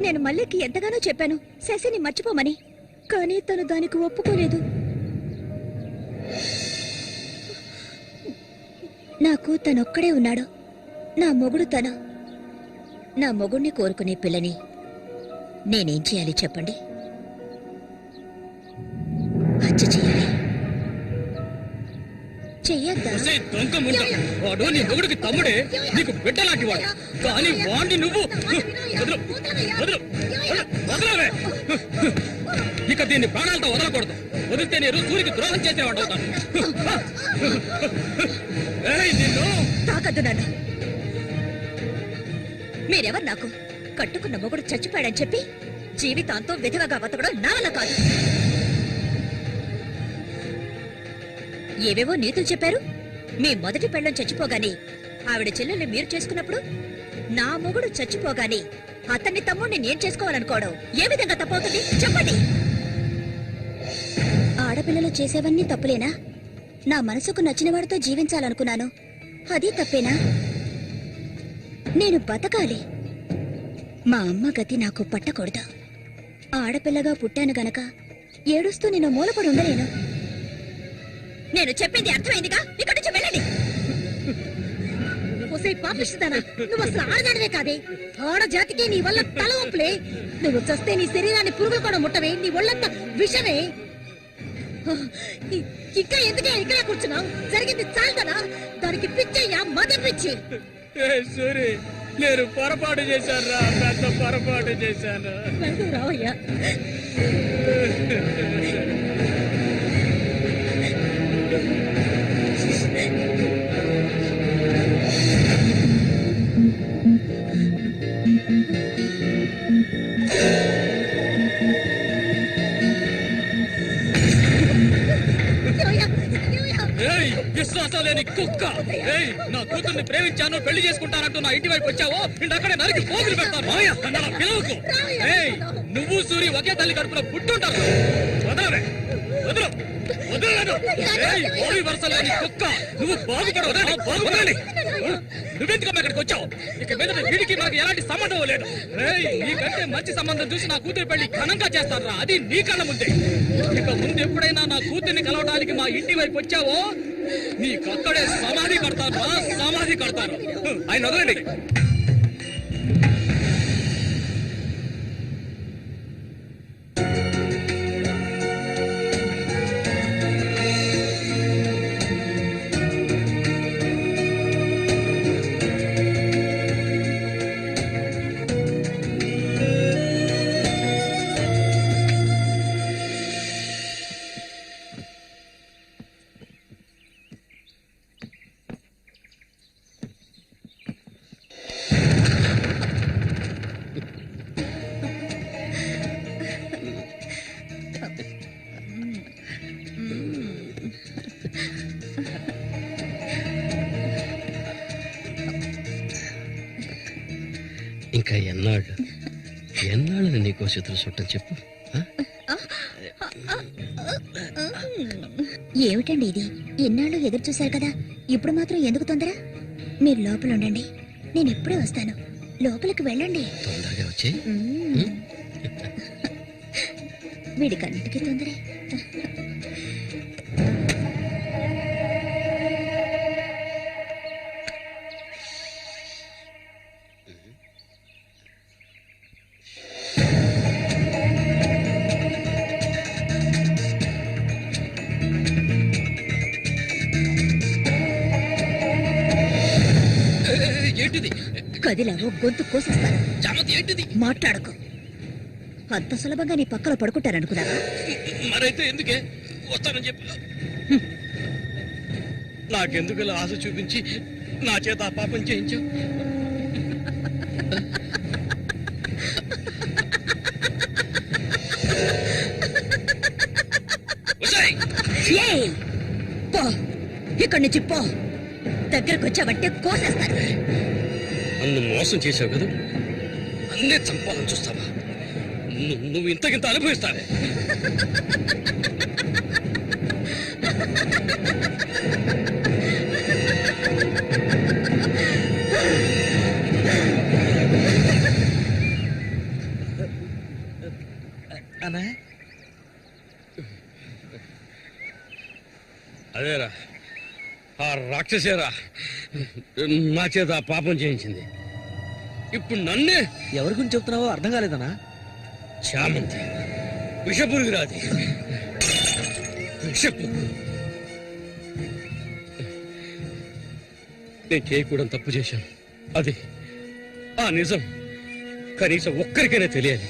నేను మల్లికి ఎంతగానో చెప్పాను శశిని మర్చిపోమని, కానీ తను దానికి ఒప్పుకోలేదు. నాకు తనొక్కడే ఉన్నాడు, నా మొగుడు తను. నా మొగుణ్ణి కోరుకునే పిల్లని నేనేం చేయాలి చెప్పండి? హత్య చేయాలి. చెయ్యొద్దా? ఒసేయ్ దొంగ ముండ, వాడు నీ మొగుడికి తమ్ముడే, నీకు బిడ్డలాంటి వాడు. కానీ వాణ్ణి నువ్వు వదలు, వదలు, వదలవే. ఇక దీన్ని ప్రాణాలతో వదలకూడదు. వదిలితే నేను సూరికి ద్రోహం చేసేవాడు అవుతాను. ఏయ్, నిన్ను తాకద్దు నన్ను. మీరెవరు నాకు? కట్టుకున్న మొగుడు చచ్చిపోయాడని చెప్పి జీవితాంతం విధవగా బతకడం నా వల్ల కాదు. ఏవేవో నీతులు చెప్పారు. మీ మొదటి పెళ్ళం చచ్చిపోగాని ఆవిడ చెల్లెల్ని మీరు చేసుకున్నప్పుడు, నా మొగుడు చచ్చిపోగాని అతన్ని తమ్ముడిని నేను చేసుకోవాలనుకోవడం ఏ విధంగా తప్పవుతుంది చెప్పండి? ఆడపిల్లలు చేసేవన్నీ తప్పులేనా? నా మనసుకు నచ్చిన వాడితో జీవించాలనుకున్నాను, అది తప్పేనా? నేను బతకాలి. మా అమ్మ గతి నాకు పట్టకూడదు. ఆడపిల్లగా పుట్టాను గనక ఏడుస్తూ నేను మూలపడి ఉండలేను. నేను చెప్పింది అర్థమైందిగా, ఇక్కడి నుంచి వెళ్ళండి. పాపిస్తానా? నువ్వు అసలు ఆడదానివే కాదే. ఆడ జాతికి నీ వల్ల తల ఒప్పులే. నువ్వు చస్తే నీ శరీరాన్ని పురుగులు కూడా ముట్టవే, నీ ఒళ్ళంతా విషమే. ఇంకా ఎందుకే ఇక్కడ కూర్చున్నావు? జరిగింది చాలదనా? దానికి పిచ్చయ్యా, మద పిచ్చి. సూరి, నేను పొరపాటు చేశాను రా, పెద్ద పొరపాటు చేశాను. వెళ్తూ రావయ్యా. ఏయ్, విశ్వాసం లేని కుక్క! ఏయ్, నా కూతుర్ని ప్రేమించాను, పెళ్లి చేసుకుంటానంటూ నా ఇంటి వైపు వచ్చావో నిన్ను అక్కడే నరికి పోగులు పెడతాను. నన్ను అలా పిలవకు. ఏయ్, నువ్వు సూరి ఒకే తల్లి కడుపులో పుట్టుంటారు. వదలవే, వదలు, వదలలేదు. ఏయ్, ఓడి వరుస లేని కుక్క! నువ్వు బాగుపడవదండి, బాగుపడండి. నువ్వెందుకమ్మా ఇక్కడికి వచ్చావు? ఇక మీద వీడికి మనకి ఎలాంటి సంబంధం లేదు. ఏయ్, నీకంటే మంచి సంబంధం చూసి నా కూతురి పెళ్లి ఘనంగా చేస్తారా? అది నీ కళ్ళ ముందే. ఇక ముందు ఎప్పుడైనా నా కూతుర్ని కలవడానికి మా ఇంటి వైపు వచ్చావో నీకక్కడే సమాధి కడతాను, సమాధి కడతాను. ఆయన వదలండి. ఇంకా ఎన్నాళ్ళు నీకో శత్రు చుట్టం చెప్పు. ఏమిటండి ఇది? ఎన్నాళ్ళు ఎదురు చూశారు కదా, ఇప్పుడు మాత్రం ఎందుకు తొందర? మీరు లోపల ఉండండి, నేను ఇప్పుడే వస్తాను. లోపలికి వెళ్ళండి. తొందరగా వచ్చి వీడికన్నిటికీ తొందరే. ఏంటిది? కదిలావో గొంతు కోసేస్తాను. జామతి ఏంటిది? మాట్లాడకు. అంత సులభంగా నీ పక్కన పడుకుంటారనుకున్నావా? మరైతే ఎందుకే వస్తానని చెప్పు. నాకెందుకు ఇలా ఆశ చూపించి నా చేత ఆ పాపం చేయించావు? ఏయ్, పో, ఇక్కడి నుంచి పో. దగ్గరకు వచ్చావంటే కోసేస్తాను. నన్ను మోసం చేసావు కదా, అన్నే చంపాలని చూస్తావా? నువ్వు ఇంతకింత అనుభవిస్తావే. అదేరా, ఆ రాక్షసేరా నా చేత ఆ పాపం చేయించింది. ఇప్పుడు నన్నే. ఎవరి గురించి చెప్తున్నావో అర్థం కాలేదనా? చామంతి విషపురుగురాది, విషపు. నేను చేయకూడదు తప్పు చేశాను. అది ఆ నిజం కనీసం ఒక్కరికైనా తెలియాలి.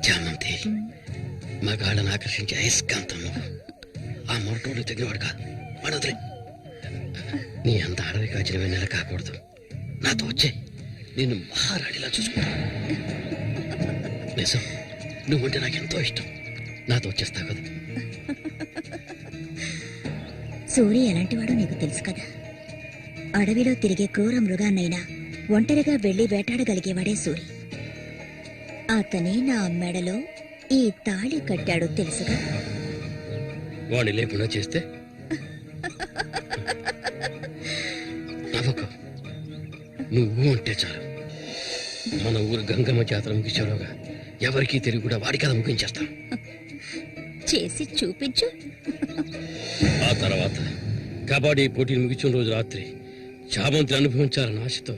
చామంతి, మగాళ్ళని ఆకర్షించే అయస్కాంతం నువ్వు. ఆ మొరటోడు తగినవాడు కాదు, వాడొదిలే. నీ అంత అడవి కాచిన వెన్నెల కాకూడదు. నాతో వచ్చే నేను మహారాణిలా చూసుకుంటా. నిజం, నువ్వుంటే నాకెంతో ఇష్టం. నాతో వచ్చేస్తావు కదా. సూర్య ఎలాంటివాడో నీకు తెలుసు కదా. అడవిలో తిరిగే క్రూర మృగాన్నైనా ఒంటరిగా వెళ్లి వేటాడగలిగేవాడే సూరి. అతనే నా మెడలో ఈ తాళి కట్టాడు తెలుసుగా. వాణ్ణి లేకుండా చేస్తే నవ్వకు. నువ్వు ఉంటే చాలు. మన ఊరు గంగమ్మ జాతర ముగించేలోగా ఎవరికీ తిరిగి కూడా వాడి కథ ముగించేస్తాం. చేసి చూపించు. ఆ తర్వాత కబడ్డీ పోటీలు ముగించిన రోజు రాత్రి చామంతిని అనుభవించాలన్న ఆశతో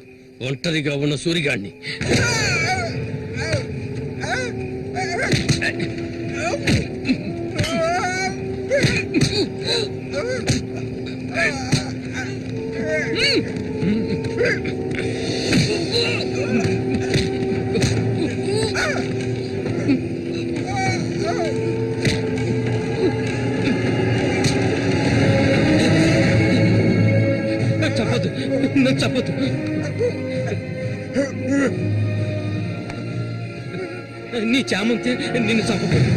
ఒంటరిగా ఉన్న సూరిగాడిని చంపొద్దు, నన్ను చంపొద్దు. నీ చామంతి నిన్ను చంపకూడదు.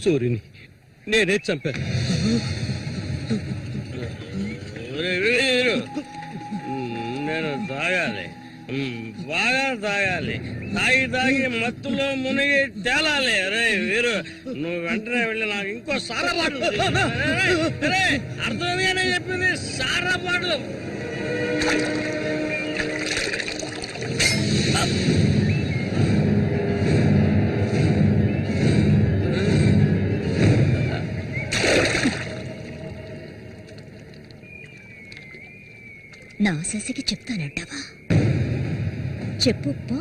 సూర్యుని నేనే చంపాను. నేను తాగాలి, బాగా తాగాలి. తాగి తాగి మత్తులో మునిగి తేలాలి. అరే వీరు, నువ్వు వెంటనే వెళ్ళి నాకు ఇంకో సారా బాటలు అర్థమేనే చెప్పింది. సారా బాటలు నా శశికి చెప్తానంటావా? చెప్పు పో.